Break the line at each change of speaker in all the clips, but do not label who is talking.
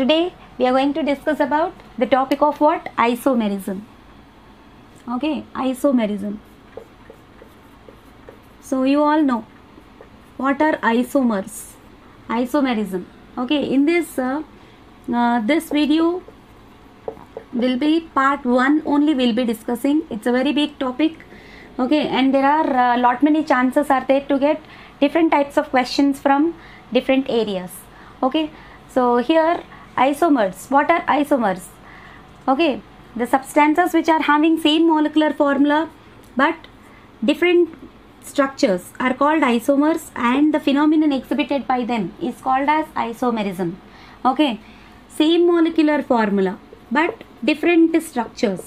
today we are going to discuss about the topic of what? Isomerism. Okay, isomerism. So you all know what are isomers, isomerism. Okay, in this this video will be part 1 only. We'll be discussing. It's a very big topic. Okay, and there are lot many chances are there to get different types of questions from different areas. Okay, so here isomers. What are isomers? Okay, the substances which are having same molecular formula but different structures are called isomers, and the phenomenon exhibited by them is called as isomerism. Okay, same molecular formula but different structures.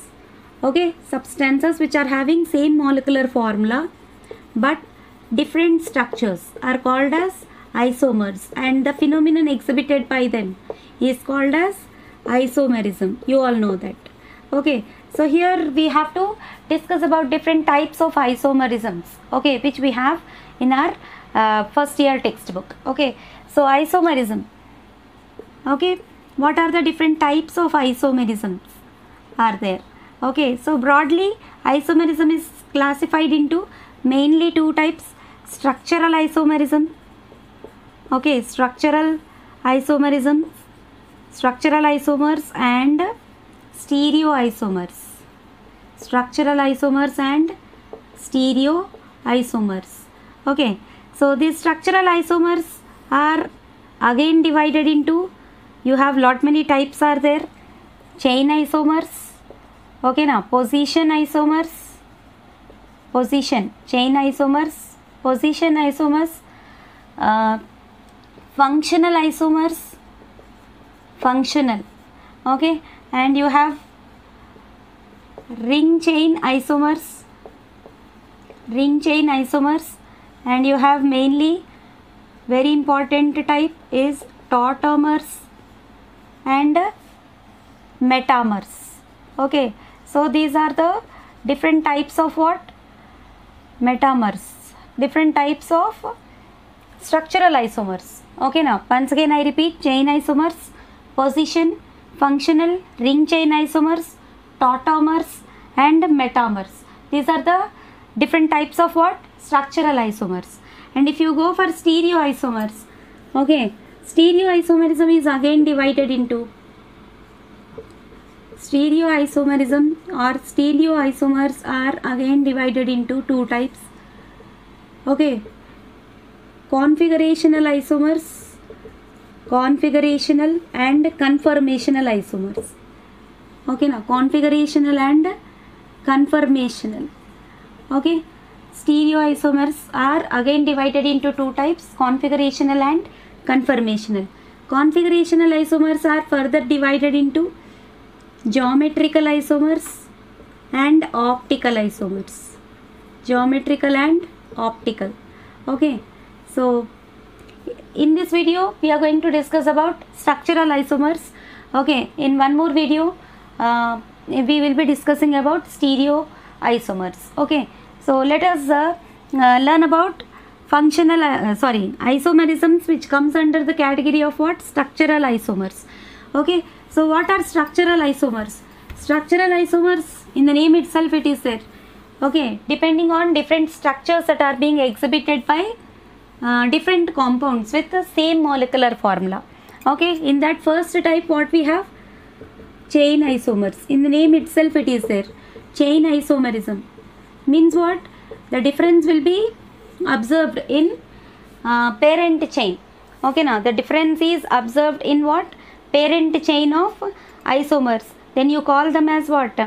Okay, substances which are having same molecular formula but different structures are called as isomers, and the phenomenon exhibited by them is called as isomerism. You all know that. Okay, so here we have to discuss about different types of isomerisms, okay, which we have in our first year textbook. Okay, so isomerism. Okay, what are the different types of isomerisms are there? Okay, so broadly isomerism is classified into mainly two types: structural isomerism. Okay, structural isomerism, structural isomers and stereoisomers. Structural isomers and stereoisomers. Okay, so these structural isomers are again divided into, you have lot many types are there. Chain isomers. Okay, now position isomers, position, chain isomers, position isomers, functional isomers, functional. Okay, and you have ring chain isomers, ring chain isomers, and you have mainly very important type is tautomers and metamers. Okay, so these are the different types of what? Metamers, different types of structural isomers. Okay, now once again I repeat: chain isomers, position, functional, ring chain isomers, tautomers and metamers. These are the different types of what? Structural isomers. And if you go for stereoisomers, okay, stereoisomerism is again divided into, stereoisomerism or stereoisomers are again divided into two types. Okay, configurational isomers, configurational and conformational isomers. Okay, now configurational and conformational. Okay, stereoisomers are again divided into two types: configurational and conformational. Configurational isomers are further divided into geometrical isomers and optical isomers. Geometrical and optical. Okay, so in this video we are going to discuss about structural isomers. Okay, in one more video we will be discussing about stereoisomers. Okay, so let us learn about functional isomerisms, which comes under the category of what? Structural isomers. Okay, so what are structural isomers? Structural isomers, in the name itself it is there. Okay, depending on different structures that are being exhibited by different compounds with the same molecular formula. Okay, in that first type what we have? Chain isomers. In the name itself it is there. Chain isomerism means what? The difference will be observed in parent chain. Okay, now the difference is observed in what? Parent chain of isomers. Then you call them as what?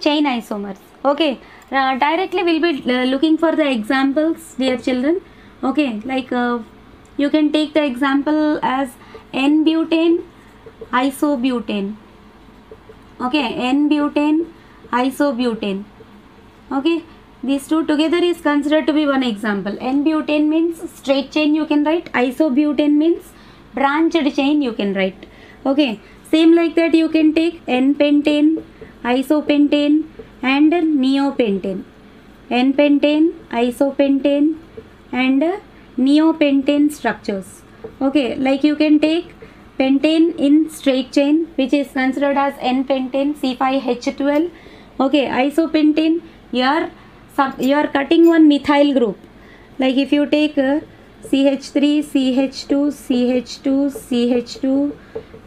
Chain isomers. Okay, directly we'll be looking for the examples, dear children. Okay, like you can take the example as N-butane, isobutane. Okay, N-butane, isobutane. Okay, these two together is considered to be one example. N-butane means straight chain you can write, isobutane means branched chain you can write. Okay, same like that you can take N-pentane, isopentane and neopentane. N-pentane, isopentane and neopentane structures. Okay, like you can take pentane in straight chain, which is considered as N-pentane, C5H12. Okay, isopentane, you are cutting one methyl group. Like if you take CH3, CH2, CH2, CH2,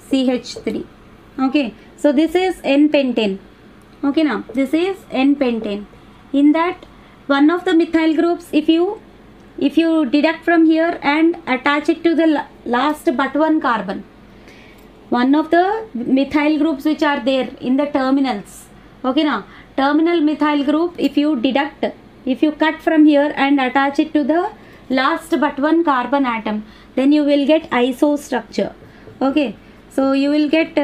CH3. Okay, so this is N-pentane. Okay, now this is N-pentane. In that, one of the methyl groups, if you deduct from here and attach it to the last but one carbon, one of the methyl groups which are there in the terminals, okay, now terminal methyl group, if you cut from here and attach it to the last but one carbon atom, then you will get iso structure. Okay, so you will get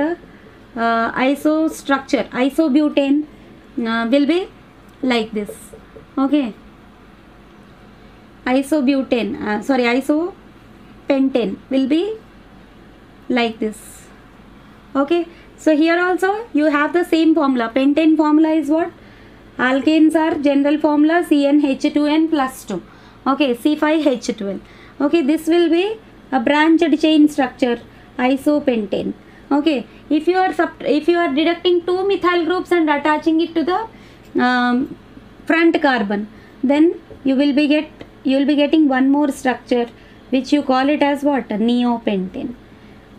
iso structure. Isobutane will be like this. Okay, isopentane will be like this. Okay, so here also you have the same formula. Pentane formula is what? Alkanes are general formula CnH2n plus 2. Okay, C5H12. Okay, this will be a branched chain structure, isopentane. Okay, if you are deducting two methyl groups and attaching it to the front carbon, then you will be getting one more structure which you call it as what? Neopentane.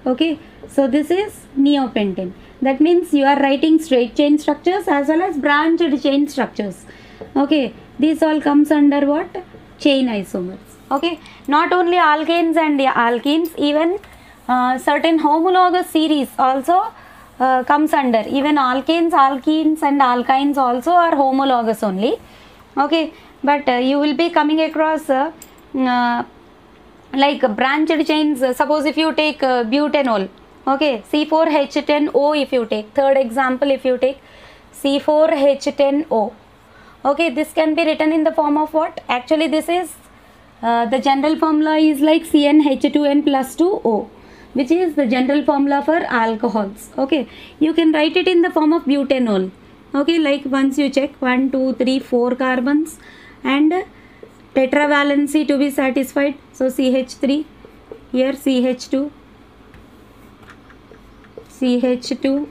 Okay, so this is neopentane. That means you are writing straight chain structures as well as branched chain structures. Okay, this all comes under what? Chain isomers. Okay, not only alkanes and alkenes, even certain homologous series also comes under. Even alkanes, alkenes and alkynes also are homologous only. Okay, but you will be coming across like branched chains. Suppose if you take butanol, okay, C4H10O, if you take, third example, if you take C4H10O, okay, this can be written in the form of what? Actually this is the general formula is like CnH2n plus 2O, which is the general formula for alcohols. Okay, you can write it in the form of butanol. Okay, like once you check 1, 2, 3, 4 carbons and tetravalency to be satisfied. So CH3, here CH2, CH2,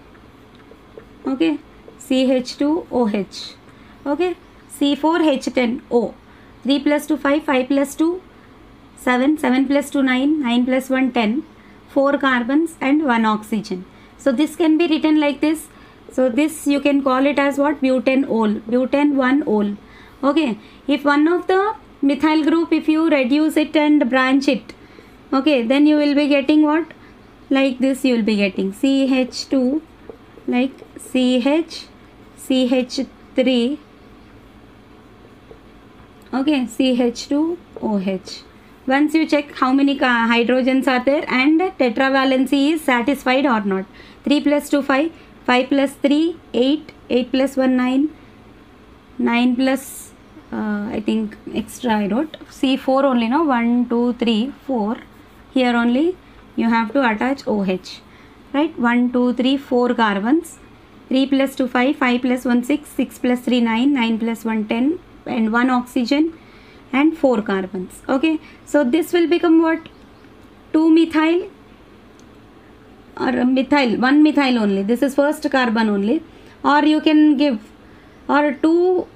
okay, CH2OH, okay, C4H10O, 3 plus 2 5, 5 plus 2 7, 7 plus 2 9, 9 plus 1 10, 4 carbons and 1 oxygen. So this can be written like this. So this you can call it as what? Butanol, butane 1-ol. Okay, if one of the methyl group, if you reduce it and branch it, okay, then you will be getting what? Like this you will be getting CH2, like CH, CH3, okay, CH2OH. Once you check how many hydrogens are there and tetravalency is satisfied or not. 3 plus 2 5, 5 plus 3 8, 8 plus 1 9, 9 plus I think extra I wrote C4 only, no, 1 2 3 4, here only you have to attach OH, right? 1 2 3 4 carbons, 3 plus 2 5, 5 plus 1 6, 6 plus 3 9, 9 plus 1 10 and 1 oxygen and 4 carbons. Okay, so this will become what? 2 methyl or methyl, 1 methyl only, this is first carbon only, or you can give, or 2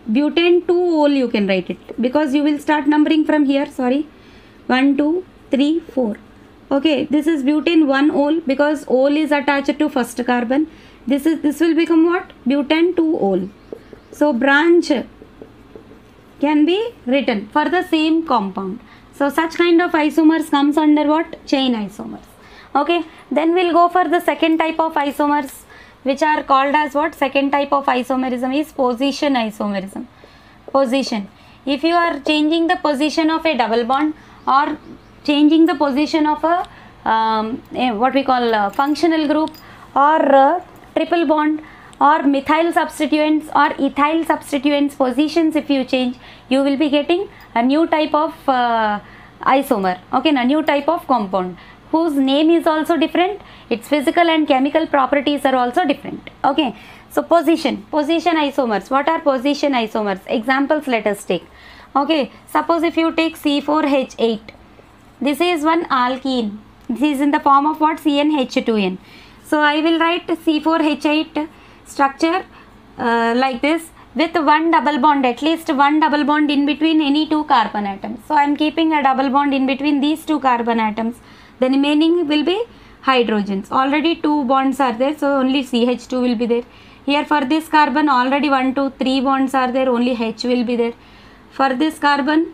butane 2-ol you can write it, because you will start numbering from here. Sorry, 1 2 3 4. Okay, this is butane 1-ol because ol is attached to first carbon. This will become what? Butane 2-ol. So branch can be written for the same compound. So such kind of isomers comes under what? Chain isomers. Okay, then we'll go for the second type of isomers, which are called as what? Second type of isomerism is position isomerism. Position. If you are changing the position of a double bond or changing the position of a what we call a functional group or triple bond or methyl substituents or ethyl substituents positions, if you change, you will be getting a new type of isomer. Okay, a new type of compound whose name is also different, its physical and chemical properties are also different. Okay, so position isomers. What are position isomers? Examples let us take. Okay, suppose if you take C4H8, this is one alkene. This is in the form of what? CnH2n. So I will write C4H8 structure like this, with one double bond, at least one double bond in between any two carbon atoms. So I am keeping a double bond in between these two carbon atoms. The remaining will be hydrogens. Already two bonds are there, so only CH2 will be there. Here for this carbon already 1, 2, 3 bonds are there, only H will be there. For this carbon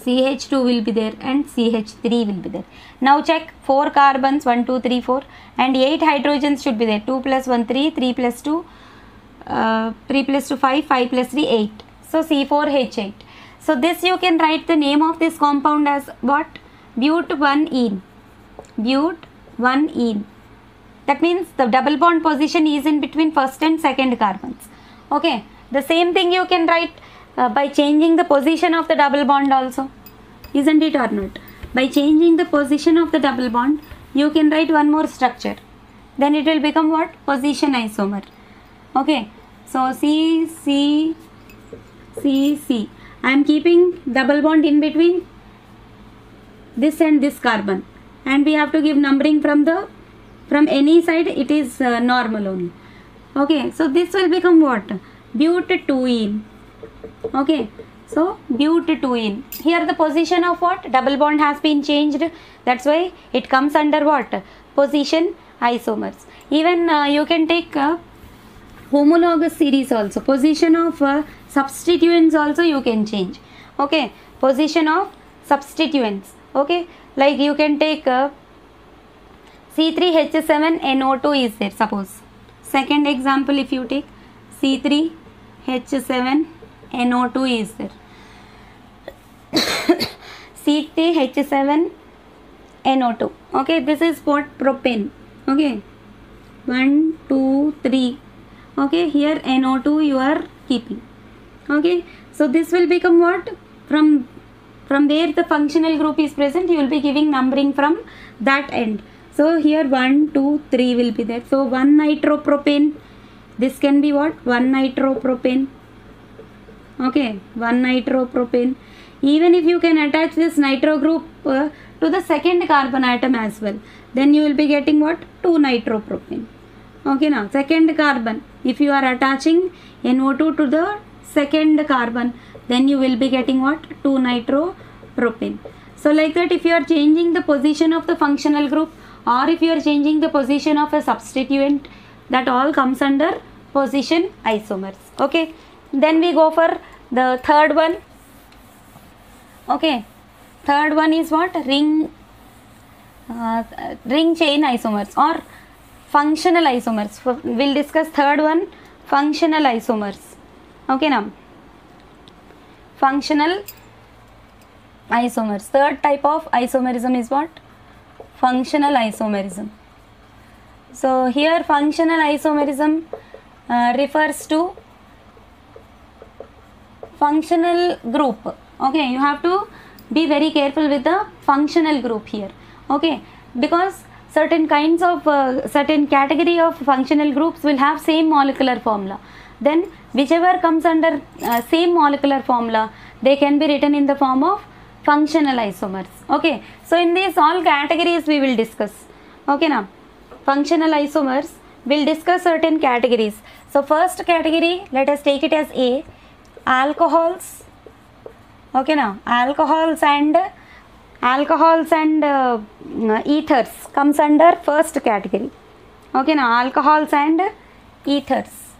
CH2 will be there and CH3 will be there. Now check 4 carbons, 1, 2, 3, 4 and 8 hydrogens should be there. 2 plus 1, 3, 3 plus 2, 3 plus 2, 5, 5 plus 3, 8. So C4H8. So this you can write the name of this compound as what? But1-ene. But1-ene. That means the double bond position is in between first and second carbons. Okay. The same thing you can write by changing the position of the double bond also. Isn't it or not? By changing the position of the double bond, you can write one more structure. Then it will become what? Position isomer. Okay. So C, C, C, C. I am keeping double bond in between this and this carbon. And we have to give numbering from any side. It is normal only. Okay. So this will become what? But2-ene. Okay. So but2-ene. Here the position of what? Double bond has been changed. That's why it comes under what? Position isomers. Even you can take homologous series also. Position of substituents also you can change. Okay. Position of substituents. Okay. Like you can take C3H7NO2 is there, suppose. Second example, if you take C3H7NO2 is there. C3H7NO2. Okay, this is what? Propane. Okay. 1, 2, 3. Okay, here NO2 you are keeping. Okay. So this will become what? From where the functional group is present, you will be giving numbering from that end. So here 1, 2, 3 will be there. So 1 nitropropane. This can be what? 1 nitropropane. Okay, 1 nitropropane. Even if you can attach this nitro group to the second carbon atom as well, then you will be getting what? 2 nitropropane. Okay, now second carbon. If you are attaching NO2 to the second carbon, then you will be getting what? 2 nitropropane. So like that, if you are changing the position of the functional group, or if you are changing the position of a substituent, that all comes under position isomers. Okay. Then we go for the third one. Okay. Third one is what? Ring chain isomers or functional isomers. We'll discuss third one, functional isomers. Okay, now functional isomers. Third type of isomerism is what? Functional isomerism. So here functional isomerism refers to functional group. Okay, you have to be very careful with the functional group here. Okay, because certain kinds of certain category of functional groups will have same molecular formula. Then whichever comes under same molecular formula, they can be written in the form of functional isomers. Okay, so in these all categories we will discuss. Okay, now functional isomers, will discuss certain categories. So first category, let us take it as A, alcohols. Okay, now alcohols and ethers comes under first category. Okay, now alcohols and ethers.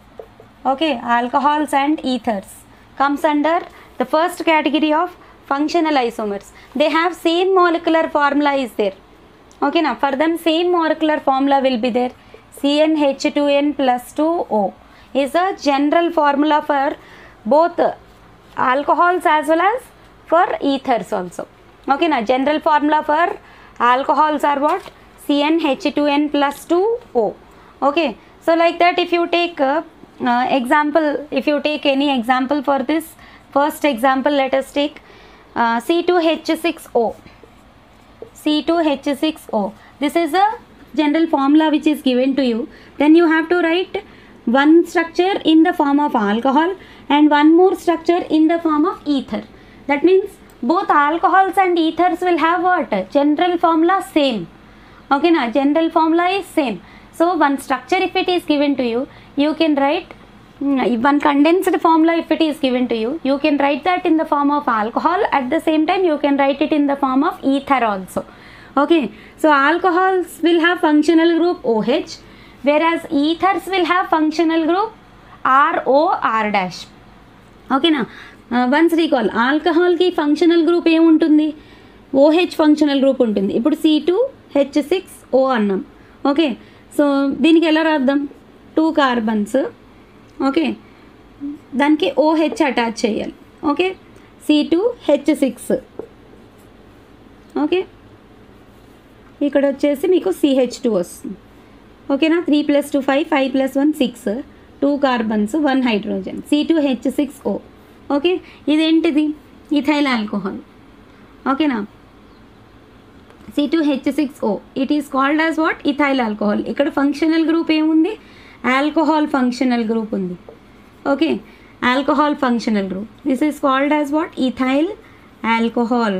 Okay, alcohols and ethers comes under the first category of functional isomers. They have same molecular formula is there. Okay, now for them same molecular formula will be there. CnH2n plus 2O is a general formula for both alcohols as well as for ethers also. Okay, now general formula for alcohols are what? CnH2n plus 2O. Okay, so like that, if you take example, if you take any example for this first example, let us take C2H6O. C2H6O. This is a general formula which is given to you. Then you have to write one structure in the form of alcohol and one more structure in the form of ether. That means both alcohols and ethers will have what? General formula same. Okay na, general formula is same. So one structure if it is given to you, you can write one condensed formula if it is given to you, you can write that in the form of alcohol. At the same time you can write it in the form of ether also. Okay, so alcohols will have functional group OH, whereas ethers will have functional group ROR dash. Okay na, once recall, alcohol ki functional group em untundi, OH functional group untundi. Ippudu C2H6O annam. Okay, so దీనికి ఎలా రాద్దాం, 2 carbons. Okay, దానికి OH attach చేయాలి. Okay, C2H6. Okay, ఇక్కడ వచ్చేసి మీకు CH2 వస్తుంది. ఓకేనా, 3 + 2 5, 5 + 1 6, 2 కార్బన్స్ 1 హైడ్రోజన్, C2H6O. ఓకే, ఇదేంటిది, ఇథైల్ ఆల్కహాల్. ఓకేనా, C2H6O, it is called as what, ethyl alcohol. ఇక్కడ ఫంక్షనల్ గ్రూప్ ఏముంది, ఆల్కహాల్ ఫంక్షనల్ గ్రూప్ ఉంది. Okay, alcohol functional group, this is called as what, ethyl alcohol.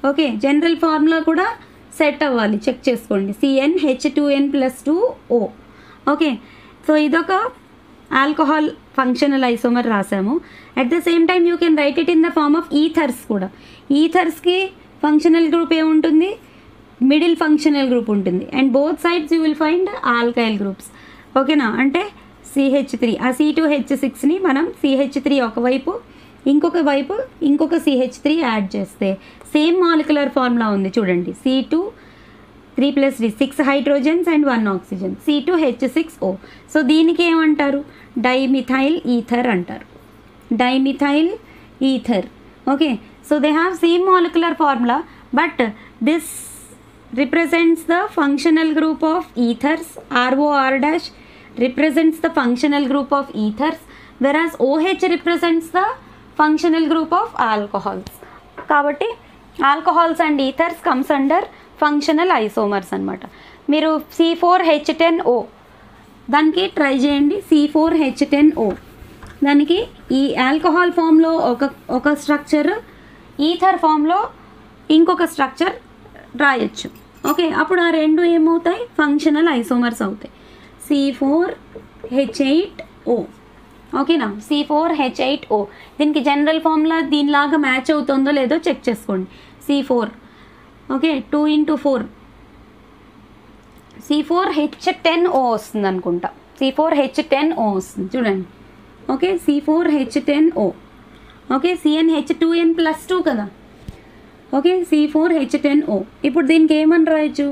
Okay, general formula కూడా set అవ్వాలి, check చేసుకోండి, CnH2n+2O. Okay, so ఇదొక alcohol functional isomer రాసాము. At the same time you can write it in the form of ethers కూడా. ఈథర్స్కి functional group ఏముంటుంది, middle functional group ఉంటుంది, and both sides you will find alkyl groups. ఓకేనా, అంటే CH3, ఆ C2H6ని మనం CH3 ఒకవైపు, ఇంకొక వైపు ఇంకొక CH3 యాడ్ చేస్తే సేమ్ మాలిక్యులర్ ఫార్ములా ఉంది చూడండి, C2 3 + 3 6 hydrogens and 1 oxygen, C2H6O. So దీనికి ఏమంటారు, డైమిథైల్ ఈథర్ అంటారు, dimethyl ether. Okay, so they have same molecular formula, but this represents the functional group of ethers, ROR dash represents the functional group of ethers, whereas OH represents the functional group of alcohols. కాబట్టి alcohols and ethers comes under functional isomers అన్నమాట. మీరు C4H10O దానికి try చేయండి, C4H10O దానికి ఈ alcohol ఫామ్లో ఒక structure, ether ఫామ్లో ఇంకొక స్ట్రక్చర్ రాయొచ్చు. ఓకే, అప్పుడు ఆ రెండు ఏమవుతాయి, ఫంక్షనల్ ఐసోమర్స్ అవుతాయి, C4H8O. ఓకేనా, C4H8O. దీనికి జనరల్ ఫార్ములా దీనిలాగా మ్యాచ్ అవుతుందో లేదో చెక్ చేసుకోండి. C4, ఓకే, 2 × 4, C4H10O వస్తుంది అనుకుంటా, C4H10O వస్తుంది చూడండి. Okay, C4H10O. ఓకే, CnH2n+2 కదా. Okay, C4H10O. ఇప్పుడు దీనికి ఏమని రాయొచ్చు,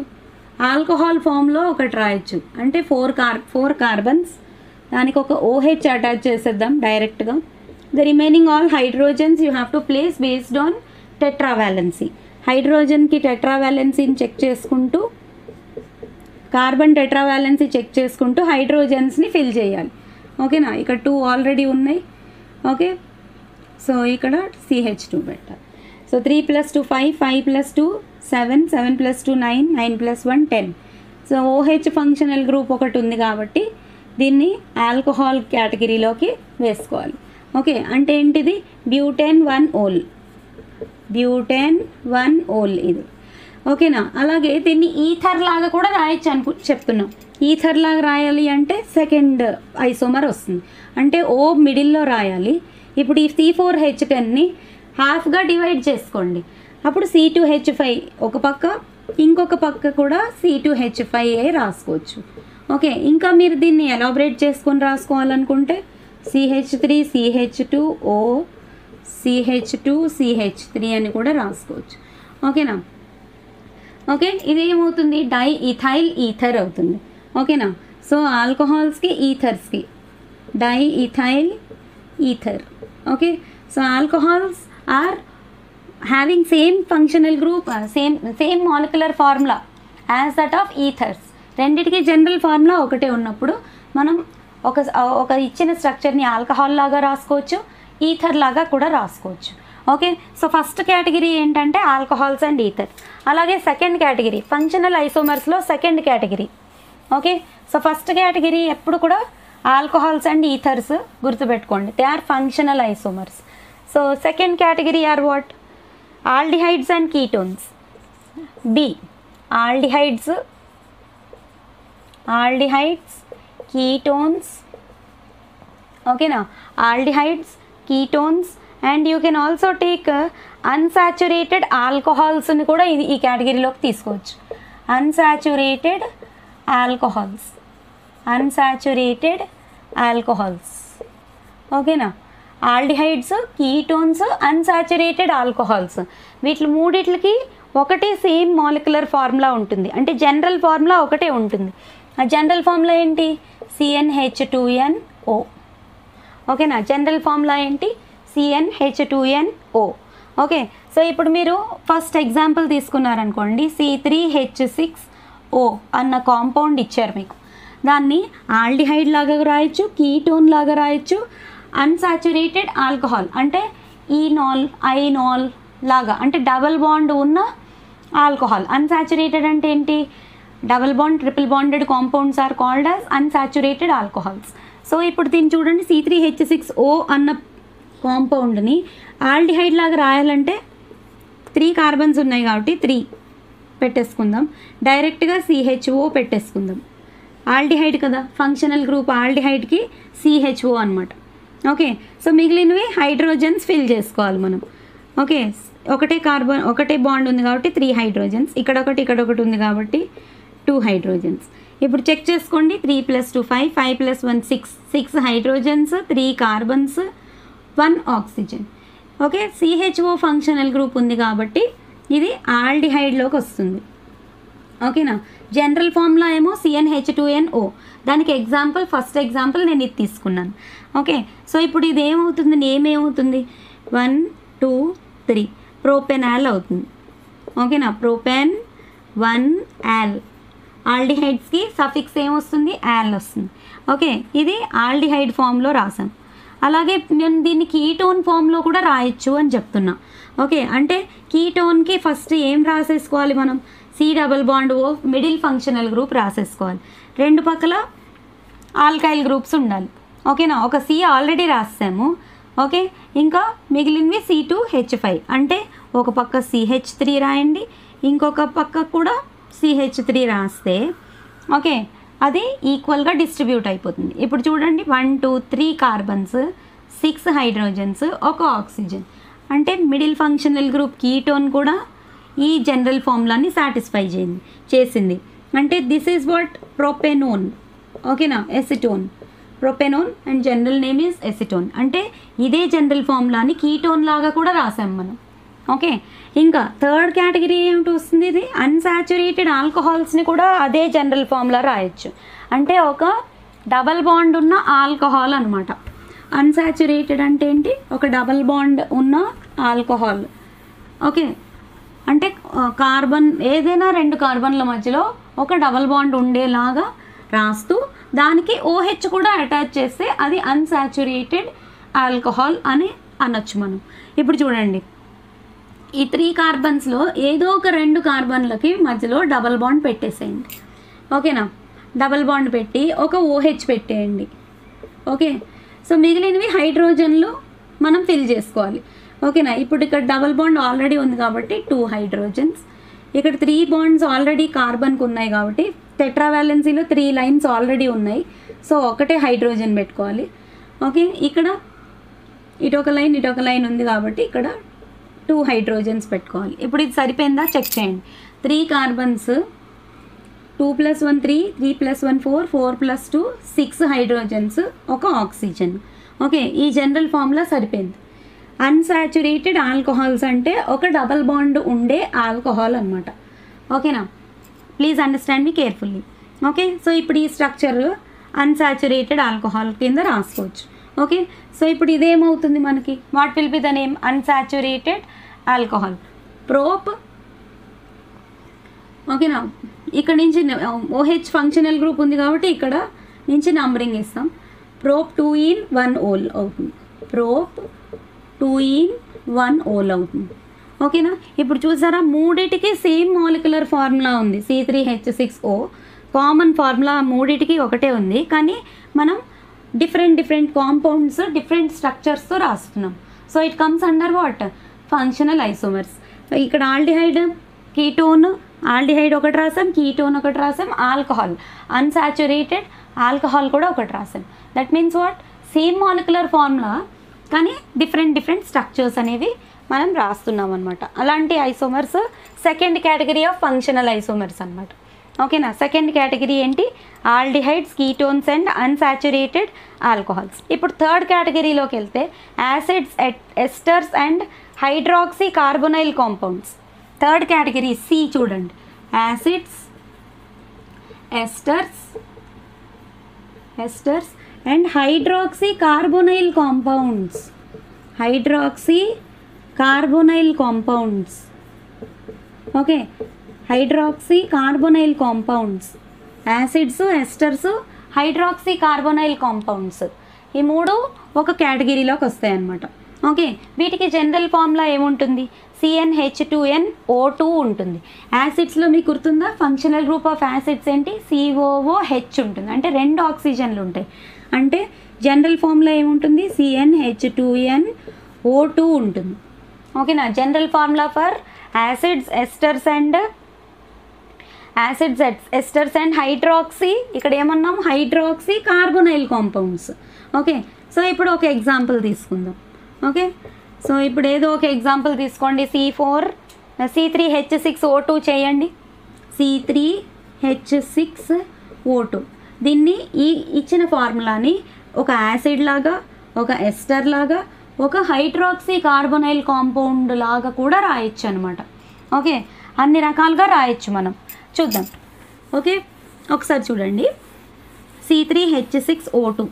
ఆల్కహాల్ ఫామ్లో ఒకటి రాయొచ్చు, అంటే 4 కార్బన్స్, దానికి ఒక OH అటాచ్ చేసేద్దాం డైరెక్ట్గా. The remaining all hydrogens you have to place based on tetravalency. హైడ్రోజన్కి టెట్రావాలెన్సీని చెక్ చేసుకుంటూ, కార్బన్ టెట్రావాలెన్సీ చెక్ చేసుకుంటూ హైడ్రోజన్స్ని ఫిల్ చేయాలి. ఓకేనా, ఇక్కడ 2 ఆల్రెడీ ఉన్నాయి. ఓకే, సో ఇక్కడ CH2 పెట్టాలి. So 3 + 2 5, 5 + 2 7, 7 + 2 9, 9 + 1 10. So OH functional group ఒకటి ఉంది కాబట్టి దీన్ని ఆల్కహాల్ కేటగిరీలోకి వేసుకోవాలి. ఓకే, అంటే ఏంటిది, బ్యూటేన్ 1 ఓల్, బ్యూటేన్ 1 ఓల్ ఇది. ఓకేనా, అలాగే దీన్ని ఈథర్ లాగా కూడా రాయొచ్చు చెప్తున్నాం. ఈథర్ లాగా రాయాలి అంటే సెకండ్ ఐసోమర్ వస్తుంది, అంటే O మిడిల్లో రాయాలి. ఇప్పుడు ఈ C4H10ని హాఫ్గా డివైడ్ చేసుకోండి, అప్పుడు C2H5 ఒక పక్క, ఇంకొక పక్క కూడా C2H5A రాసుకోవచ్చు. ఓకే, ఇంకా మీరు దీన్ని ఎలాబరేట్ చేసుకొని రాసుకోవాలనుకుంటే CH3 CH2O CH2 CH3 అని కూడా రాసుకోవచ్చు. ఓకేనా, ఓకే, ఇది ఏమవుతుంది, డైఇథైల్ ఈథర్ అవుతుంది. ఓకేనా, సో ఆల్కహాల్స్కి ఈథర్స్కి diethyl ether. Okay, so alcohols are having same functional group, same molecular formula as that of ethers. రెండిటికి జనరల్ ఫార్ములా ఒకటే ఉన్నప్పుడు మనం ఒక ఇచ్చిన స్ట్రక్చర్ని ఆల్కహాల్ లాగా రాసుకోవచ్చు, ఈథర్ లాగా కూడా రాసుకోవచ్చు. ఓకే, సో ఫస్ట్ కేటగిరీ ఏంటంటే ఆల్కహాల్స్ అండ్ ఈథర్. అలాగే సెకండ్ కేటగిరీ ఫంక్షనల్ ఐసోమర్స్లో second category. Okay, so first category ఎప్పుడు కూడా ఆల్కహాల్స్ అండ్ ఈథర్స్ గుర్తుపెట్టుకోండి, they are functional isomers. So second category are what, aldehydes and ketones. B aldehydes, ketones, ఓకేనా, aldehydes, ketones, and you can also take unsaturated alcohols ని కూడా ఈ కేటగిరీలోకి తీసుకోవచ్చు. unsaturated alcohols, ఓకేనా, aldehydes, ketones, unsaturated alcohols, వీటి మూడిట్లకి ఒకటే same molecular formula ఉంటుంది, అంటే జనరల్ ఫార్ములా ఒకటే ఉంటుంది. ఆ జనరల్ ఫార్ములా ఏంటి? CnH2nO, ఓకేనా. జనరల్ ఫార్ములా ఏంటి? CnH2nO. ఓకే, సో ఇప్పుడు మీరు ఫస్ట్ ఎగ్జాంపుల్ తీసుకున్నారనుకోండి, C3H6O అన్న కాంపౌండ్ ఇచ్చారు మీకు. దాన్ని ఆల్డిహైడ్ లాగా రాయొచ్చు, కీటోన్ లాగా రాయొచ్చు, అన్సాచురేటెడ్ ఆల్కహాల్ అంటే ఈనాల్, ఐనాల్ లాగా, అంటే డబల్ బాండ్ ఉన్న ఆల్కహాల్. అన్సాచురేటెడ్ అంటే ఏంటి? Double bond, triple bonded compounds are called as unsaturated alcohols. So ఇప్పుడు దీన్ని చూడండి, C3H6O అన్న కాంపౌండ్ని ఆల్డిహైడ్ లాగా రాయాలంటే 3 కార్బన్స్ ఉన్నాయి కాబట్టి 3 పెట్టేసుకుందాం, డైరెక్ట్గా CHO పెట్టేసుకుందాం. ఆల్డిహైడ్ కదా, ఫంక్షనల్ గ్రూప్ ఆల్డిహైడ్కి CHO అనమాట. ఓకే, సో మిగిలినవి హైడ్రోజన్స్ ఫిల్ చేసుకోవాలి మనం. ఓకే, ఒకటే బాండ్ ఉంది కాబట్టి 3 హైడ్రోజన్స్, ఇక్కడ ఒకటి ఉంది కాబట్టి 2 హైడ్రోజన్స్. ఇప్పుడు చెక్ చేసుకోండి, 3 + 2 5, 5 + 1 6 hydrogens, 3 carbons, 1 oxygen. Okay, CHO functional group ఉంది కాబట్టి ఇది ఆల్డిహైడ్లోకి వస్తుంది. ఓకేనా. జనరల్ ఫార్ములా ఏమో CnH2nO, దానికి ఫస్ట్ ఎగ్జాంపుల్ నేను ఇది తీసుకున్నాను. ఓకే, సో ఇప్పుడు ఇది ఏమవుతుంది, నేమ్ ఏమవుతుంది? 1 2 3 ప్రోపెనాల్ అవుతుంది. ఓకేనా, ప్రోపెన్ 1 ఆల్. ఆల్డిహైడ్స్కి సఫిక్స్ ఏమొస్తుంది? యాల్ వస్తుంది. ఓకే, ఇది ఆల్డిహైడ్ ఫామ్లో రాసాం. అలాగే నేను దీన్ని కీటోన్ ఫామ్లో కూడా రాయొచ్చు అని చెప్తున్నా. ఓకే, అంటే కీటోన్కి ఫస్ట్ ఏం రాసేసుకోవాలి మనం? C+O middle functional group రాసేసుకోవాలి. 2 పక్కల ఆల్కైల్ గ్రూప్స్ ఉండాలి. ఓకేనా, ఒక C ఆల్రెడీ రాసాము. ఓకే, ఇంకా మిగిలినవి C2H5, అంటే ఒక పక్క CH3 రాయండి, ఇంకొక పక్క కూడా CH3 రాస్తే ఓకే అది ఈక్వల్గా డిస్ట్రిబ్యూట్ అయిపోతుంది. ఇప్పుడు చూడండి, 1 2 3 కార్బన్స్, 6 హైడ్రోజన్స్, 1 ఆక్సిజన్, అంటే మిడిల్ ఫంక్షనల్ గ్రూప్ కీటోన్ కూడా ఈ జనరల్ ఫార్ములాని సాటిస్ఫై చేసింది. అంటే దిస్ ఈజ్ వాట్ ప్రొపెనోన్. ఓకేనా, acetone, propanone and general name is acetone. అంటే ఇదే జనరల్ ఫార్ములాని కీటోన్ లాగా కూడా రాసాం మనం. ఓకే, ఇంకా థర్డ్ కేటగిరీ ఏమిటి వస్తుంది? ఇది అన్సాచురేటెడ్ ఆల్కహాల్స్ని కూడా అదే జనరల్ ఫార్ములా రాయొచ్చు. అంటే ఒక డబల్ బాండ్ ఉన్న ఆల్కహాల్ అనమాట. అన్సాచురేటెడ్ అంటే ఏంటి? ఒక డబల్ బాండ్ ఉన్న ఆల్కహాల్. ఓకే, అంటే కార్బన్ ఏదైనా 2 కార్బన్ల మధ్యలో ఒక డబల్ బాండ్ ఉండేలాగా రాస్తూ దానికి OH కూడా అటాచ్ చేస్తే అది అన్సాచురేటెడ్ ఆల్కహాల్ అని అనొచ్చు మనం. ఇప్పుడు చూడండి, ఈ 3 కార్బన్స్లో ఏదో ఒక 2 కార్బన్లకి మధ్యలో డబల్ బాండ్ పెట్టేసేయండి. ఓకేనా, డబల్ బాండ్ పెట్టి ఒక OH పెట్టేయండి. ఓకే, సో మిగిలినవి హైడ్రోజన్లు మనం ఫిల్ చేసుకోవాలి. ఓకేనా, ఇప్పుడు ఇక్కడ డబల్ బాండ్ ఆల్రెడీ ఉంది కాబట్టి 2 హైడ్రోజన్స్, ఇక్కడ 3 బాండ్స్ ఆల్రెడీ కార్బన్కి ఉన్నాయి కాబట్టి టెట్రావాలెన్సీలో 3 లైన్స్ ఆల్రెడీ ఉన్నాయి, సో ఒకటే హైడ్రోజన్ పెట్టుకోవాలి. ఓకే, ఇక్కడ ఇటొక లైన్ ఉంది కాబట్టి ఇక్కడ 2 హైడ్రోజన్స్ పెట్టుకోవాలి. ఇప్పుడు ఇది సరిపోయిందా చెక్ చేయండి. 3 కార్బన్స్, 2 + 1 3, 3 + 1 4, 4 + 2 6 హైడ్రోజన్స్, 1 ఆక్సిజన్. ఓకే, ఈ జనరల్ ఫార్ములా సరిపోయింది. అన్సాచురేటెడ్ ఆల్కహాల్స్ అంటే ఒక డబల్ బాండ్ ఉండే ఆల్కహాల్ అనమాట. ఓకేనా, please understand me carefully. Okay, so ఇప్పుడు ఈ స్ట్రక్చర్ అన్సాచురేటెడ్ ఆల్కహాల్ కింద రాసుకోవచ్చు. ఓకే, సో ఇప్పుడు ఇదేమవుతుంది మనకి? What will be the name? Unsaturated alcohol, prop. ఓకేనా, ఇక్కడ నుంచి OH ఫంక్షనల్ గ్రూప్ ఉంది కాబట్టి ఇక్కడ నుంచి నంబరింగ్ ఇస్తాం. ప్రోప్ 2-in-1-ol అవుతుంది. ప్రోప్ 2-in-1-ol అవుతుంది. ఓకేనా, ఇప్పుడు చూసారా, మూడిటికి సేమ్ మాలిక్యులర్ ఫార్ములా ఉంది. C3H6O కామన్ ఫార్ములా మూడిటికి ఒకటే ఉంది, కానీ మనం డిఫరెంట్ కాంపౌండ్స్ డిఫరెంట్ స్ట్రక్చర్స్తో రాస్తున్నాం. So it comes under what? Functional isomers. ఇక్కడ ఆల్డిహైడ్ కీటోన్, ఆల్డిహైడ్ ఒకటి రాసాం, కీటోన్ ఒకటి రాసాం, ఆల్కహాల్ అన్సాచురేటెడ్ ఆల్కహాల్ కూడా ఒకటి రాసాం. That means what, same molecular formula కానీ డిఫరెంట్ స్ట్రక్చర్స్ అనేవి మనం రాస్తున్నాం అనమాట. అలాంటి isomers second category of functional isomers అనమాట. ఓకేనా. సెకండ్ కేటగిరీ ఏంటి, aldehydes, ketones and unsaturated alcohols. ఇప్పుడు థర్డ్ కేటగిరీలోకి వెళ్తే acids, esters and hydroxy carbonyl compounds. Third category C చూడండి, acids, esters and hydroxy carbonyl compounds. Hydroxy carbonyl compounds. Okay, hydroxy carbonyl compounds, acids, esters, hydroxy carbonyl compounds, ఈ మూడు ఒక కేటగిరీలోకి వస్తాయి అన్నమాట. Okay, వీటికి జనరల్ ఫార్ములా ఏముంటుంది, CnH2nO2 ఉంటుంది. యాసిడ్స్లో మీకు గుర్తుందా, ఫంక్షనల్ గ్రూప్ ఆఫ్ యాసిడ్స్ ఏంటి, COOH ఉంటుంది, అంటే 2 ఆక్సిజన్లు ఉంటాయి. అంటే జనరల్ ఫార్ములా ఏముంటుంది, CnH2nO2 ఉంటుంది. ఓకేనా. General formula for acids, esters and hydroxy, ఇక్కడ ఏమన్నాం, hydroxy carbonyl compounds. Okay, so ఇప్పుడు ఒక ఎగ్జాంపుల్ తీసుకుందాం. ఓకే, సో ఇప్పుడు ఏదో ఒక ఎగ్జాంపుల్ తీసుకోండి. C3H6O2 చేయండి. C3H6O2 దీన్ని ఈ ఇచ్చిన ఫార్ములాని ఒక యాసిడ్ లాగా, ఒక ఎస్టర్ లాగా, ఒక హైడ్రాక్సీ కార్బొనైల్ కాంపౌండ్ లాగా కూడా రాయొచ్చు అనమాట. ఓకే, అన్ని రకాలుగా రాయొచ్చు మనం. చూద్దాం. ఓకే, ఒకసారి చూడండి. C3H6O2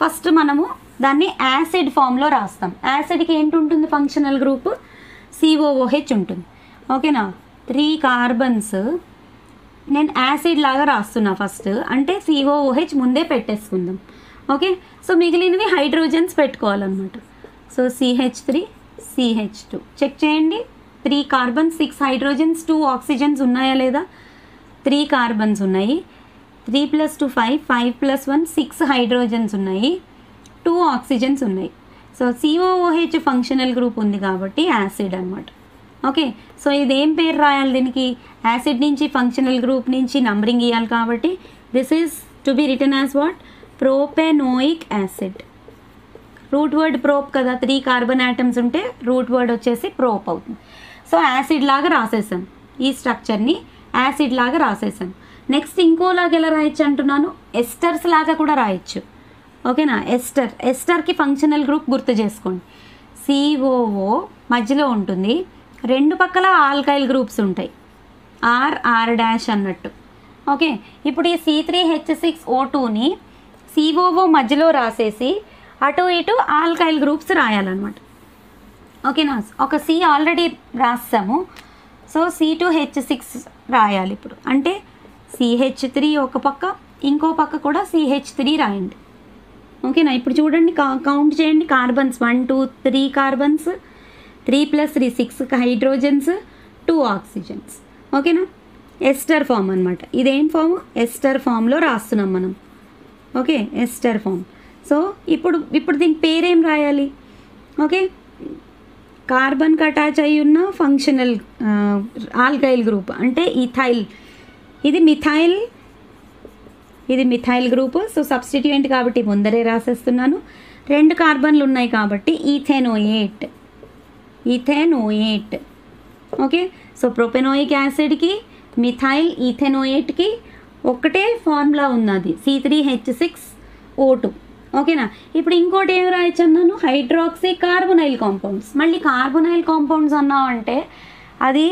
ఫస్ట్ మనము దాన్ని యాసిడ్ ఫామ్లో రాస్తాం. యాసిడ్కి ఏంటి ఉంటుంది, ఫంక్షనల్ గ్రూప్ COOH ఉంటుంది. ఓకేనా. 3 కార్బన్స్ నేను యాసిడ్ లాగా రాస్తున్నా ఫస్ట్, అంటే COOH ముందే పెట్టేసుకుందాం. ఓకే, సో మిగిలినవి హైడ్రోజన్స్ పెట్టుకోవాలన్నమాట. సో CH3 CH2 చెక్ చేయండి. 3 కార్బన్స్, 6 హైడ్రోజన్స్, 2 ఆక్సిజన్స్ ఉన్నాయా లేదా, 3 కార్బన్స్ ఉన్నాయి, 3 + 2 5, 5 + 1 6 హైడ్రోజన్స్ ఉన్నాయి, 2 ఆక్సిజన్స్ ఉన్నాయి. సో COOH ఫంక్షనల్ గ్రూప్ ఉంది కాబట్టి యాసిడ్ అనమాట. ఓకే, సో ఇదేం పేరు రాయాలి, దీనికి యాసిడ్ నుంచి ఫంక్షనల్ గ్రూప్ నుంచి నంబరింగ్ ఇవ్వాలి కాబట్టి this is to be written as what, propenoic acid. Root word prop కదా, 3 కార్బన్ యాటమ్స్ ఉంటే రూట్ వర్డ్ వచ్చేసి ప్రోప్ అవుతుంది. సో యాసిడ్ లాగా రాసేసాం, ఈ స్ట్రక్చర్ని యాసిడ్ లాగా రాసేసాం. నెక్స్ట్ ఇంకోలాగా ఎలా రాయొచ్చు అంటున్నాను, ఎస్టర్స్ లాగా కూడా రాయొచ్చు. ఓకేనా. ఎస్టర్కి ఫంక్షనల్ గ్రూప్ గుర్తు చేసుకోండి, COO మధ్యలో ఉంటుంది, 2 పక్కల ఆల్కైల్ గ్రూప్స్ ఉంటాయి, R అన్నట్టు. ఓకే, ఇప్పుడు ఈ C3H6O2ని COO మధ్యలో రాసేసి అటు ఇటు ఆల్కైల్ గ్రూప్స్ రాయాలన్నమాట. ఓకేనా. ఒక C ఆల్రెడీ రాస్తాము, సో C2H6 రాయాలి ఇప్పుడు. అంటే CH3 ఒక పక్క, ఇంకో పక్క కూడా CH3 రాయండి. ఓకేనా. ఇప్పుడు చూడండి, కౌంట్ చేయండి కార్బన్స్, 1 2 3 కార్బన్స్, 3 + 3 6 హైడ్రోజన్స్, 2 ఆక్సిజన్స్. ఓకేనా. ఎస్టర్ ఫామ్ అనమాట. ఇదేం ఫామ్, ఎస్టర్ ఫామ్లో రాస్తున్నాం మనం. Okay, ester form. సో ఇప్పుడు దీనికి పేరేం రాయాలి, ఓకే, కార్బన్కి అటాచ్ అయి ఉన్న ఫంక్షనల్ ఆల్కైల్ గ్రూప్ అంటే ఇథైల్, ఇది మిథైల్ గ్రూప్. సో సబ్స్టిట్యూయెంట్ కాబట్టి ముందరే రాసేస్తున్నాను. 2 కార్బన్లు ఉన్నాయి కాబట్టి ఈథెనోయేట్. ఓకే, సో ప్రొపెనోయిక్ యాసిడ్కి, మిథైల్ ఈథెనోయేట్కి ఒకటే ఫార్ములా ఉన్నది, C3H6O2. ఓకేనా. ఇప్పుడు ఇంకోటి ఏం రాయొచ్చు అన్నాను, హైడ్రాక్సీ కార్బొనైల్ కాంపౌండ్స్. మళ్ళీ కార్బొనైల్ కాంపౌండ్స్ అన్నామంటే అది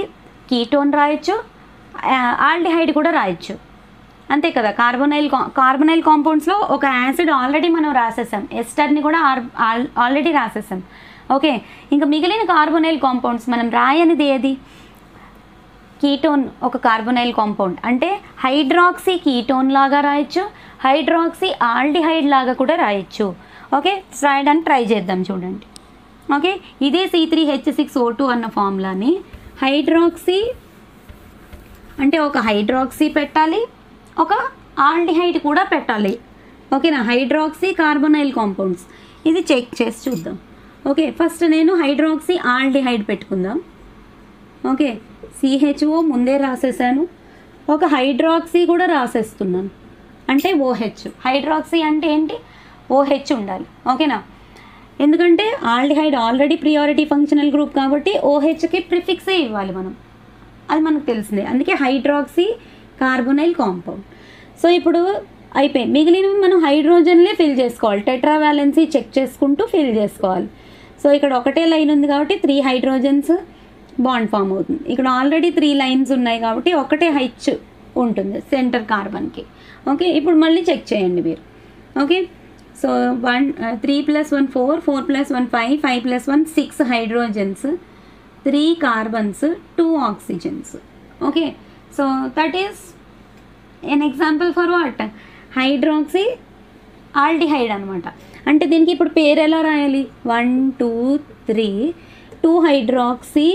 కీటోన్ రాయొచ్చు, ఆల్డిహైడ్ కూడా రాయొచ్చు, అంతే కదా. కార్బొనైల్ కాంపౌండ్స్లో ఒక యాసిడ్ ఆల్రెడీ మనం రాసేసాం, ఎస్టర్ని కూడా ఆల్రెడీ రాసేసాం. ఓకే, ఇంకా మిగిలిన కార్బొనైల్ కాంపౌండ్స్ మనం రాయనిది ఏది, కీటోన్ ఒక కార్బొనైల్ కాంపౌండ్, అంటే హైడ్రాక్సీ కీటోన్ లాగా రాయొచ్చు, హైడ్రాక్సీ ఆల్డిహైడ్ లాగా కూడా రాయొచ్చు. ఓకే, రాయడానికి ట్రై చేద్దాం చూడండి. ఓకే, ఇదే C3H6O2 అన్న ఫార్ములాని హైడ్రాక్సీ అంటే ఒక హైడ్రాక్సీ పెట్టాలి, ఒక ఆల్డిహైడ్ కూడా పెట్టాలి. ఓకేనా. హైడ్రాక్సీ కార్బొనైల్ కాంపౌండ్స్ ఇది చెక్ చేసి చూద్దాం. ఓకే, ఫస్ట్ నేను హైడ్రాక్సీ ఆల్డిహైడ్ పెట్టుకుందాం. ఓకే, CHO ముందే రాసేసాను, ఒక హైడ్రాక్సీ కూడా రాసేస్తున్నాను, అంటే OH. హైడ్రాక్సీ అంటే ఏంటి? OH ఉండాలి. ఓకేనా? ఎందుకంటే aldehyde already priority functional group కాబట్టి OHకి ప్రిఫిక్సే ఇవ్వాలి మనం, అది మనకు తెలిసిందే. అందుకే హైడ్రాక్సీ కార్బొనైల్ కాంపౌండ్. సో ఇప్పుడు అయిపోయింది, మిగిలినవి మనం హైడ్రోజన్లే ఫిల్ చేసుకోవాలి, టెట్రా వ్యాలెన్సీ చెక్ చేసుకుంటూ ఫిల్ చేసుకోవాలి. సో ఇక్కడ ఒకటే లైన్ ఉంది కాబట్టి 3 హైడ్రోజన్స్ బాండ్ ఫామ్ అవుతుంది. ఇక్కడ ఆల్రెడీ 3 లైన్స్ ఉన్నాయి కాబట్టి ఒకటే H ఉంటుంది సెంటర్ కార్బన్కి. ఓకే, ఇప్పుడు మళ్ళీ చెక్ చేయండి మీరు. Okay, so 3 + 1 4, 4 + 1 5, 5 + 1 6 hydrogens, 3 carbons, 2 oxygens. Okay, so that is an example for what? Hydroxy aldehyde అనమాట. అంటే దీనికి ఇప్పుడు పేరు ఎలా రాయాలి? 1 2 3 2 హైడ్రాక్సీ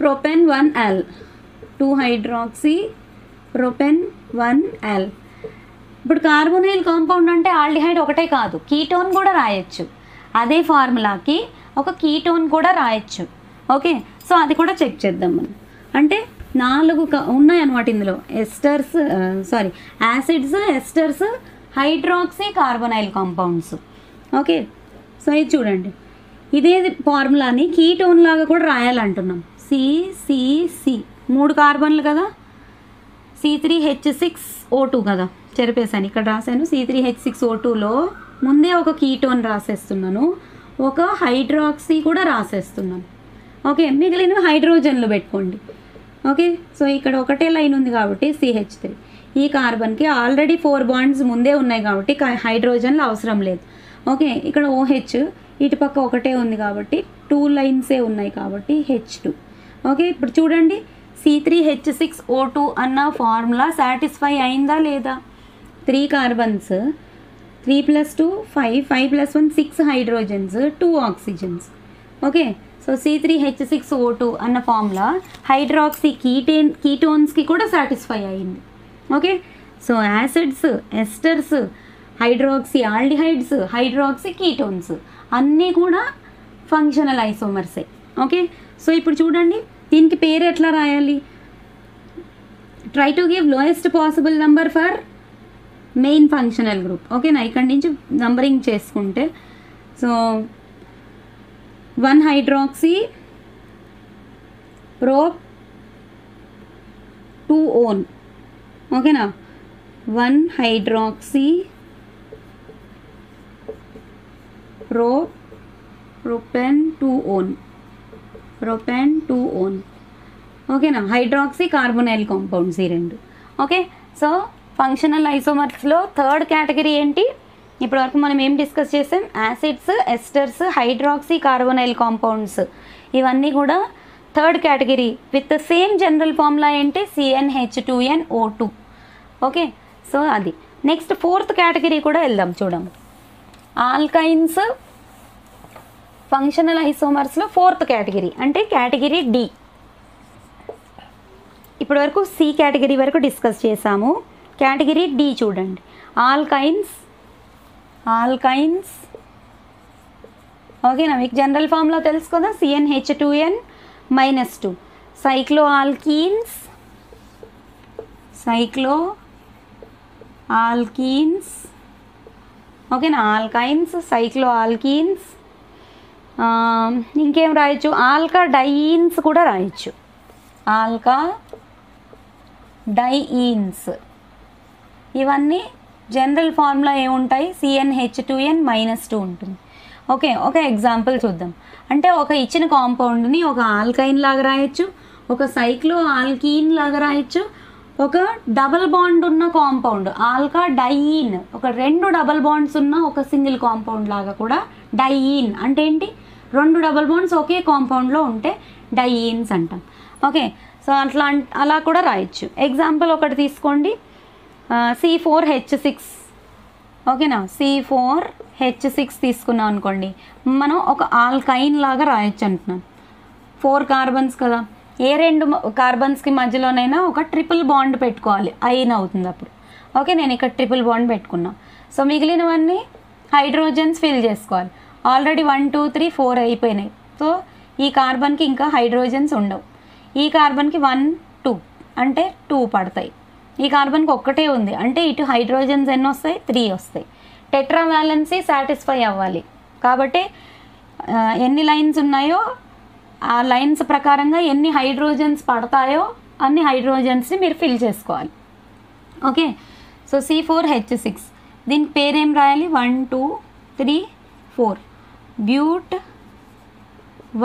ప్రొపెన్ 1L, 2 హైడ్రాక్సీ ప్రొపెన్ 1L. ఇప్పుడు కార్బొనైల్ కాంపౌండ్ అంటే ఆల్డిహైడ్ ఒకటే కాదు, కీటోన్ కూడా రాయొచ్చు. అదే ఫార్ములాకి ఒక కీటోన్ కూడా రాయొచ్చు. ఓకే, సో అది కూడా చెక్ చేద్దాం మనం. అంటే 4 ఉన్నాయన్నమాట ఇందులో, acids, esters, hydroxy carbonyl compounds. Okay, so ఇది చూడండి, ఇదే ఫార్ములాని కీటోన్ లాగా కూడా రాయాలంటున్నాం. CCC 3 కార్బన్లు కదా, C3H6O2 కదా, చెరిపేశాను, ఇక్కడ రాశాను. C3H6O2లో ముందే ఒక కీటోన్ రాసేస్తున్నాను, ఒక హైడ్రాక్సీ కూడా రాసేస్తున్నాను. ఓకే, మిగిలిన హైడ్రోజన్లు పెట్టుకోండి. ఓకే, సో ఇక్కడ ఒకటే లైన్ ఉంది కాబట్టి CH3, ఈ కార్బన్కి ఆల్రెడీ 4 బాండ్స్ ముందే ఉన్నాయి కాబట్టి హైడ్రోజన్లు అవసరం లేదు. ఓకే, ఇక్కడ OH ఇటుపక్క ఒకటే ఉంది కాబట్టి 2 లైన్సే ఉన్నాయి కాబట్టి H2. ఓకే, ఇప్పుడు చూడండి, C3H6O2 అన్న ఫార్ములా సాటిస్ఫై అయిందా లేదా? 3 carbons, 3 + 2 5, 5 + 1 6 hydrogens, 2 oxygens. Okay, so C3H6O2 అన్న ఫార్ములా హైడ్రాక్సీ కీటోన్స్కి కూడా సాటిస్ఫై అయింది. Okay, so acids, esters, hydroxy aldehydes, hydroxy ketones అన్నీ కూడా ఫంక్షనల్ ఐసోమర్సే. ఓకే, సో ఇప్పుడు చూడండి, దీనికి పేరు ఎట్లా రాయాలి? Try to give lowest possible number for main functional group. ఓకేనా, ఇక్కడి నుంచి నంబరింగ్ చేసుకుంటే, సో 1 హైడ్రాక్సీ ప్రొప్ 2 ఓన్. ఓకేనా, 1 హైడ్రాక్సీ ప్రొపెన్ 2 ఓన్. ఓకేనా, హైడ్రాక్సీ కార్బొనైల్ కాంపౌండ్స్ ఈ 2. ఓకే, సో ఫంక్షనల్ ఐసోమర్స్లో 3rd కేటగిరీ ఏంటి? ఇప్పటివరకు మనం ఏం డిస్కస్ చేసాం? Acids, esters, hydroxy carbonyl compounds, ఇవన్నీ కూడా 3rd category with the same general formula ఏంటి? CnH2nO2. ఓకే, సో అది. నెక్స్ట్ 4th కేటగిరీ కూడా వెళ్దాం, చూడండి. ఆల్కైన్స్ ఫంక్షనల్ ఐసోమర్స్లో 4th కేటగిరీ అంటే కేటగిరీ D. ఇప్పటి వరకు C కేటగిరీ వరకు డిస్కస్ చేసాము. కేటగిరీ D చూడండి, ఆల్కైన్స్. ఓకేనా, మీకు జనరల్ ఫార్ములా తెలుసు కదా, CnH2n-2. సైక్లోఆల్కీన్స్. ఓకేనా, ఆల్కైన్స్, సైక్లోఆల్కీన్స్. ఇంకేం రాయొచ్చు? ఆల్కడైన్స్ కూడా రాయొచ్చు, ఆల్కడైన్స్. ఇవన్నీ జనరల్ ఫార్ములా ఏముంటాయి? CnH2n-2 ఉంటుంది. ఓకే, ఒక ఎగ్జాంపుల్ చూద్దాం. అంటే ఒక ఇచ్చిన కాంపౌండ్ని ఒక ఆల్కైన్ లాగా రాయొచ్చు, ఒక సైక్లో ఆల్కీన్ లాగా రాయొచ్చు, ఒక డబల్ బాండ్ ఉన్న కాంపౌండ్ ఆల్కడైన్, ఒక 2 డబల్ బాండ్స్ ఉన్న ఒక సింగిల్ కాంపౌండ్ లాగా కూడా డైయిన్. అంటే ఏంటి? 2 డబల్ బాండ్స్ ఒకే కాంపౌండ్లో ఉంటే డైయిన్స్ అంటాం. ఓకే, సో అలా కూడా రాయొచ్చు. ఎగ్జాంపుల్ ఒకటి తీసుకోండి, C4H6. ఓకేనా, C4H6 తీసుకున్నాం అనుకోండి, మనం ఒక ఆల్కైన్ లాగా రాయొచ్చు అంటున్నాం. 4 కార్బన్స్ కదా, ఏ 2 కార్బన్స్కి మధ్యలోనైనా ఒక ట్రిపుల్ బాండ్ పెట్టుకోవాలి, ఐన్ అవుతుంది అప్పుడు. ఓకే, నేను ఇక్కడ ట్రిపుల్ బాండ్ పెట్టుకున్నా. సో మిగిలినవన్నీ హైడ్రోజన్స్ ఫిల్ చేసుకోవాలి. ఆల్రెడీ 1 2 3 4 అయిపోయినాయి. సో ఈ కార్బన్కి ఇంకా హైడ్రోజన్స్ ఉండవు. ఈ కార్బన్కి 1 2 అంటే 2 పడతాయి. ఈ కార్బన్కి ఒక్కటే ఉంది అంటే ఇటు హైడ్రోజన్స్ ఎన్ని వస్తాయి? 3 వస్తాయి. టెట్రా వ్యాలెన్సీ సాటిస్ఫై అవ్వాలి కాబట్టి ఎన్ని లైన్స్ ఉన్నాయో ఆ లైన్స్ ప్రకారంగా ఎన్ని హైడ్రోజన్స్ పడతాయో అన్ని హైడ్రోజన్స్ని మీరు ఫిల్ చేసుకోవాలి. ఓకే, సో C4H6 దీనికి పేరేం రాయాలి? 1 2 3 4 బ్యూట్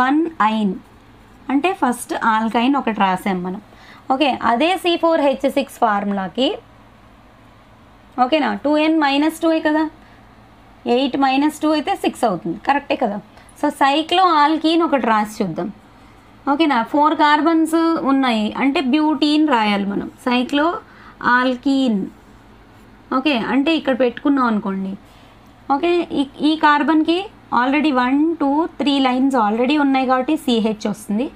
1 ఐన్ అంటే ఫస్ట్ ఆల్కైన్ ఒకటి రాసాం మనం. ఓకే, అదే C4H6 ఫార్ములాకి ఓకేనా 2n-2 కదా, 8 - 2 అయితే 6 అవుతుంది, కరెక్టే కదా. సో సైక్లో ఆల్కీన్ ఒకటి రాసి చూద్దాం. ఓకేనా, 4 కార్బన్స్ ఉన్నాయి అంటే బ్యూటీన్ రాయాలి మనం. సైక్లో ఆల్కీన్ ఓకే అంటే ఇక్కడ పెట్టుకున్నాం అనుకోండి. ఓకే, ఈ కార్బన్కి ఆల్రెడీ 1 2 3 లైన్స్ ఆల్రెడీ ఉన్నాయి కాబట్టి CH వస్తుంది.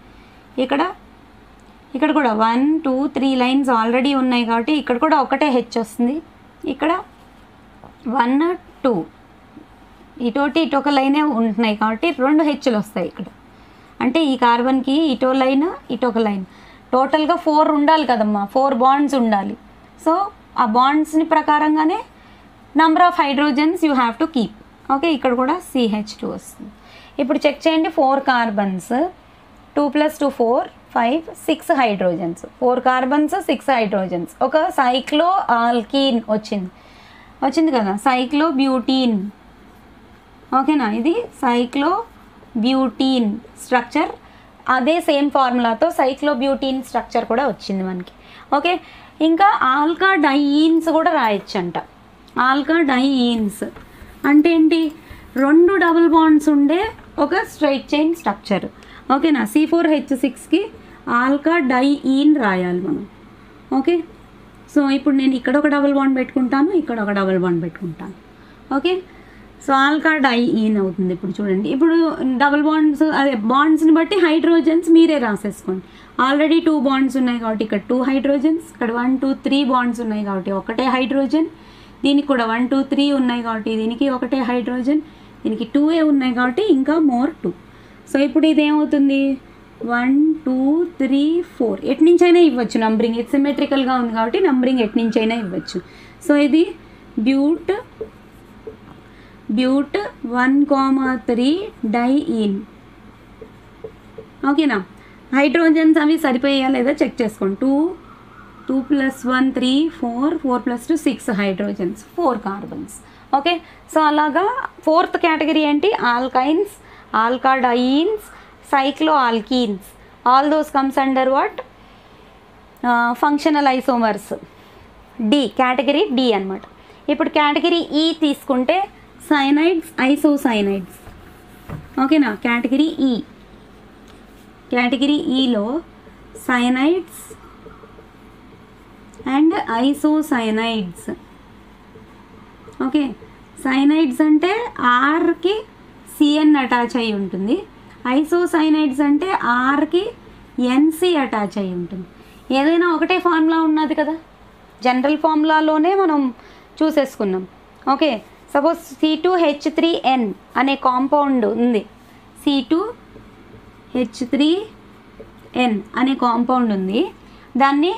ఇక్కడ కూడా 1 2 3 లైన్స్ ఆల్రెడీ ఉన్నాయి కాబట్టి ఇక్కడ కూడా ఒకటే H వస్తుంది. ఇక్కడ 1 2 ఇటోటి ఇటొక లైనే ఉంటున్నాయి కాబట్టి 2 Hలు వస్తాయి ఇక్కడ. అంటే ఈ కార్బన్కి ఇటో లైన్ ఇటొక లైన్ టోటల్గా 4 ఉండాలి కదమ్మా, 4 బాండ్స్ ఉండాలి. సో ఆ బాండ్స్ని ప్రకారంగానే number of hydrogens you have to keep. Okay, ఇక్కడ కూడా CH2 వస్తుంది. ఇప్పుడు చెక్ చేయండి, 4 కార్బన్స్ 2 + 2 4 5 6 హైడ్రోజన్స్, 4 కార్బన్స్ 6 హైడ్రోజన్స్. ఒక సైక్లో ఆల్కీన్ వచ్చింది కదా, సైక్లో బ్యూటీన్. ఓకేనా, ఇది సైక్లో బ్యూటీన్ స్ట్రక్చర్. అదే సేమ్ ఫార్ములాతో సైక్లో బ్యూటీన్ స్ట్రక్చర్ కూడా వచ్చింది మనకి. ఓకే, ఇంకా ఆల్కా డైఈన్స్ కూడా రాయొచ్చంట. ఆల్కా డైఈన్స్ అంటే ఏంటి? 2 డబుల్ బాండ్స్ ఉండే ఒక స్ట్రైట్ చైన్ స్ట్రక్చర్. ఓకేనా, C4H6కి ఆల్కా డైఈన్ రాయాలి మనం. ఓకే, సో ఇప్పుడు నేను ఇక్కడ ఒక డబుల్ బాండ్ పెట్టుకుంటాను, ఇక్కడ ఒక డబుల్ బాండ్ పెట్టుకుంటాను. ఓకే, సో ఆల్కా డైఈన్ అవుతుంది. ఇప్పుడు చూడండి, ఇప్పుడు డబుల్ బాండ్స్ అదే బాండ్స్ని బట్టి హైడ్రోజన్స్ మీరే రాసేసుకోండి. ఆల్రెడీ 2 బాండ్స్ ఉన్నాయి కాబట్టి ఇక్కడ 2 హైడ్రోజన్స్, ఇక్కడ 1 2 3 బాండ్స్ ఉన్నాయి కాబట్టి ఒకటే హైడ్రోజన్. దీనికి కూడా 1 2 3 ఉన్నాయి కాబట్టి దీనికి ఒకటే హైడ్రోజన్. దీనికి 2 ఉన్నాయి కాబట్టి ఇంకా మోర్ 2. సో ఇప్పుడు ఇది ఏమవుతుంది? 1 2 3 4 ఎటు నుంచైనా ఇవ్వచ్చు నంబరింగ్. ఇది సిమెట్రికల్గా ఉంది కాబట్టి నంబరింగ్ ఎటు నుంచైనా ఇవ్వచ్చు. సో ఇది బ్యూట్ 1,3 డైఈన్. ఓకేనా, హైడ్రోజన్స్ అవి సరిపోయా లేదా చెక్ చేసుకోండి. 2 + 1 3 4 4 + 2 6 హైడ్రోజన్స్, 4 కార్బన్స్. ఓకే, సో అలాగా 4th కేటగిరీ ఏంటి? Alkynes, alkadienes, cycloalkenes. All those comes under what? Functional isomers. D category D అనమాట. ఇప్పుడు కేటగిరీ ఈ తీసుకుంటే సైనైడ్స్, ఐసోసైనైడ్స్. ఓకేనా, కేటగిరీ ఈ. కేటగిరీ ఈలో cyanides and isocyanides. Okay, cyanides అంటే ఆర్కి CN attach అయి ఉంటుంది. ఐసోసైనైడ్స్ అంటే ఆర్కి NC అటాచ్ అయి ఉంటుంది. ఏదైనా ఒకటే ఫార్ములా ఉన్నది కదా, జనరల్ ఫార్ములాలోనే మనం చూసేసుకున్నాం. ఓకే, సపోజ్ C2H3N అనే కాంపౌండ్ ఉంది. C2H3N అనే కాంపౌండ్ ఉంది. దాన్ని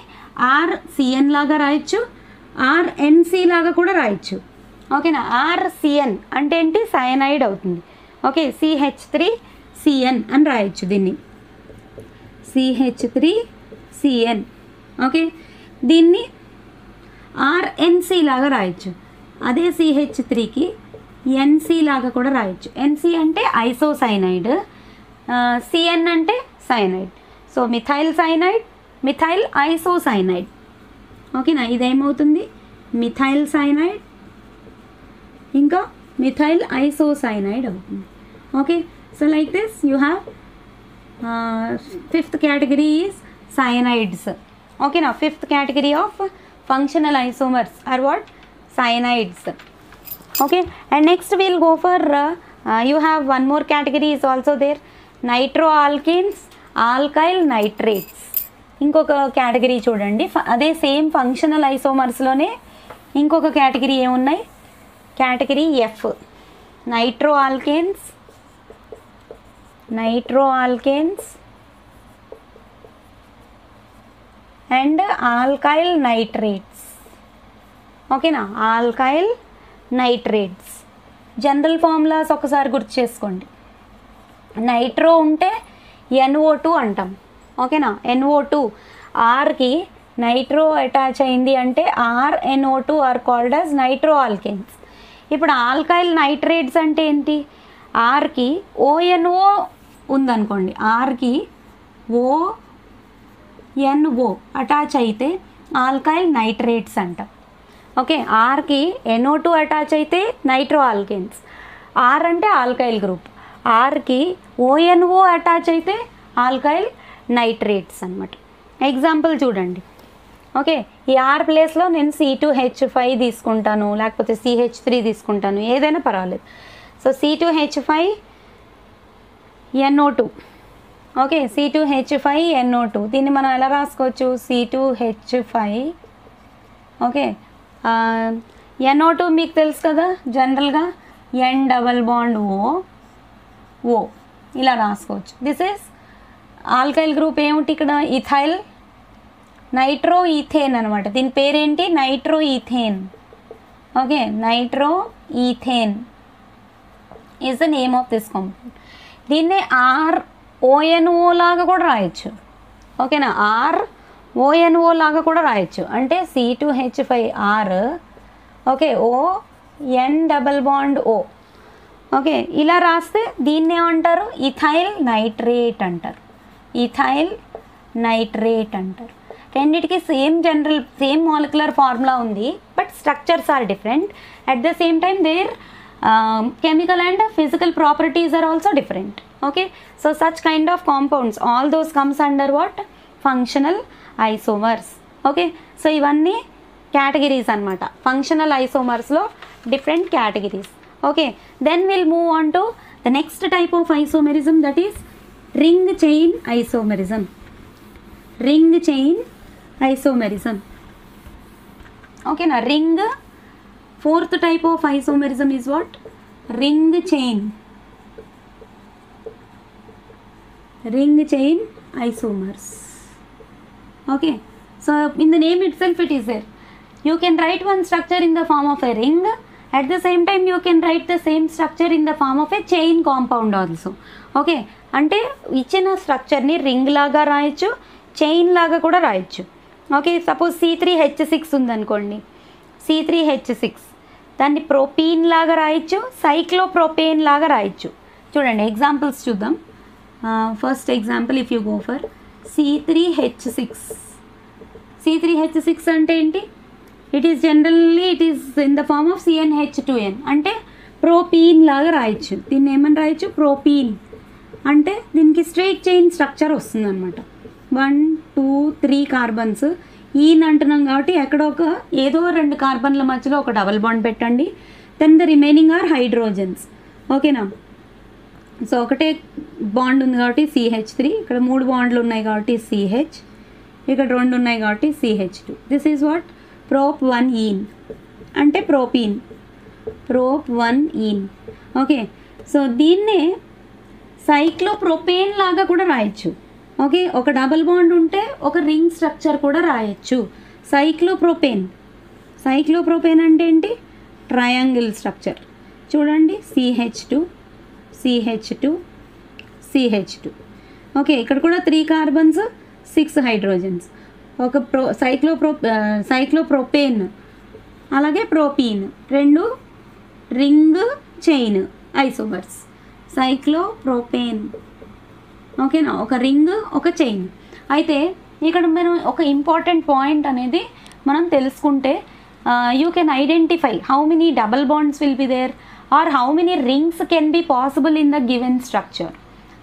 RCN లాగా రాయొచ్చు, RNC లాగా కూడా రాయొచ్చు. ఓకేనా, RCN అంటే ఏంటి? సయనైడ్ అవుతుంది. ఓకే, CH3CN అని రాయొచ్చు దీన్ని, CH3CN. ఓకే, దీన్ని RNC లాగా రాయొచ్చు. అదే CH3కి NC లాగా కూడా రాయొచ్చు. NC అంటే ఐసోసైనైడ్, CN అంటే cyanide. So methyl cyanide, methyl isocyanide. ఓకేనా, ఇదేమవుతుంది? మిథైల్ సైనైడ్ ఇంకా మిథైల్ ఐసోసైనైడ్ అవుతుంది. Okay, so like this you have 5th category is cyanides. ఓకేనా, 5th category of functional isomers are what? Cyanides. Okay, and next we'll go for you have one more category is also there, nitroalkenes, alkyl nitrates. ఇంకొక category చూడండి, అదే same functional ఐసోమర్స్లోనే ఇంకొక category ఏమున్నాయి? Category F. nitroalkanes and alkyl nitrates. ఓకేనా, alkyl nitrates. General formulas ఒకసారి గుర్తు చేసుకోండి. Nitro ఉంటే NO2 అంటాం. ఓకేనా, NO2 ఆర్కి నైట్రో అటాచ్ అయింది అంటే RNO2 are called as nitro alkanes. ఇప్పుడు ఆల్కైల్ నైట్రేట్స్ అంటే ఏంటి? ఆర్కి ONO ఉందనుకోండి, ఆర్కి ONO అటాచ్ అయితే ఆల్కైల్ నైట్రేట్స్ అంటాం. ఓకే, ఆర్కి NO2 అటాచ్ అయితే నైట్రో ఆల్కేన్స్. ఆర్ అంటే ఆల్కైల్ గ్రూప్, ఆర్కి ONO అటాచ్ అయితే ఆల్కైల్ నైట్రేట్స్ అనమాట. ఎగ్జాంపుల్ చూడండి. ఓకే, ఈ ఆర్ ప్లేస్లో నేను C2H5 తీసుకుంటాను, లేకపోతే CH3 తీసుకుంటాను, ఏదైనా పర్వాలేదు. So C2H5NO2. ఓకే, C2H5NO2 దీన్ని మనం ఎలా రాసుకోవచ్చు? C2H5. ఓకే, NO2 మీకు తెలుసు కదా, జనరల్గా N డబల్ బాండ్ O ఇలా రాసుకోవచ్చు. This is alkyl group. ఏమిటి ఇక్కడ? ఇథైల్ నైట్రో ఈథేన్ అనమాట. దీని పేరేంటి? Nitro ethane. Okay, nitro ethane is the name of this compound. దీన్నే RONO లాగా కూడా రాయొచ్చు. ఓకేనా, RONO లాగా కూడా రాయొచ్చు. అంటే C2H5R. Okay, ON double bond O. Okay, ఇలా రాస్తే దీన్ని ఏమంటారు? ఇథైల్ నైట్రేట్ అంటారు. ఇథైల్ నైట్రేట్ అంటారు. రెండిటికి సేమ్ మాలిక్యులర్ ఫార్ములా ఉంది, but structures are different. At the same time there chemical and physical properties are also different. Okay, so such kind of compounds, all those comes under what? Functional isomers. Okay, so ఇవన్నీ categories అన్నమాట. Functional isomers లో different categories. Okay, then we'll move on to the next type of isomerism, that is ring chain isomerism. Ring chain isomerism. Okay, na ring. Fourth type of isomerism is what? Ring chain. Ring chain isomers. Okay, so in the name itself it is there. You can write one structure in the form of a ring. At the same time you can write the same structure in the form of a chain compound also. Okay, అంటే ఇచ్చిన స్ట్రక్చర్ని ring లాగా రాయొచ్చు, chain లాగా కూడా రాయొచ్చు. Okay, suppose C3H6 ఉందనుకోండి, C3H6 దాన్ని propene లాగా రాయొచ్చు, సైక్లోప్రోపేన్ లాగా రాయొచ్చు. చూడండి ఎగ్జాంపుల్స్ చూద్దాం. First example, if you go for C3H6. C3H6 అంటే ఏంటి? It is generally it is in the form of CnH2n. అంటే ప్రోపీన్ లాగా రాయొచ్చు. దీన్ని ఏమని రాయొచ్చు? ప్రోపీన్. అంటే దీనికి స్ట్రైట్ చైన్ స్ట్రక్చర్ వస్తుంది అనమాట. 1 2 3 కార్బన్స్. ఈన్ అంటున్నాం కాబట్టి ఎక్కడో ఏదో 2 కార్బన్ల మధ్యలో ఒక డబల్ బాండ్ పెట్టండి. Then the remaining are hydrogens. ఓకేనా, సో ఒకటే బాండ్ ఉంది కాబట్టి CH3, ఇక్కడ 3 బాండ్లు ఉన్నాయి కాబట్టి CH, ఇక్కడ 2 ఉన్నాయి కాబట్టి CH2. This is what? prop1ene అంటే ప్రోపీన్. prop1ene. ఓకే, సో దీన్నే సైక్లోప్రోపేన్ లాగా కూడా రాయొచ్చు. ఓకే, ఒక డబల్ బాండ్ ఉంటే ఒక రింగ్ స్ట్రక్చర్ కూడా రాయొచ్చు. సైక్లోప్రోపేన్. సైక్లోప్రోపేన్ అంటే ఏంటి? Triangle structure. చూడండి, CH2 CH2 CH2. ఓకే, ఇక్కడ కూడా 3 కార్బన్స్ 6 హైడ్రోజన్స్. ఒక సైక్లోప్రోపేన్ అలాగే propene, 2 ring chain isomers. Cyclopropane. ఓకేనా, ఒక రింగ్ ఒక చైన్. అయితే ఇక్కడ మనం ఒక ఇంపార్టెంట్ పాయింట్ అనేది మనం తెలుసుకుంటే, you can identify how many double bonds will be there or how many rings can be possible in the given structure.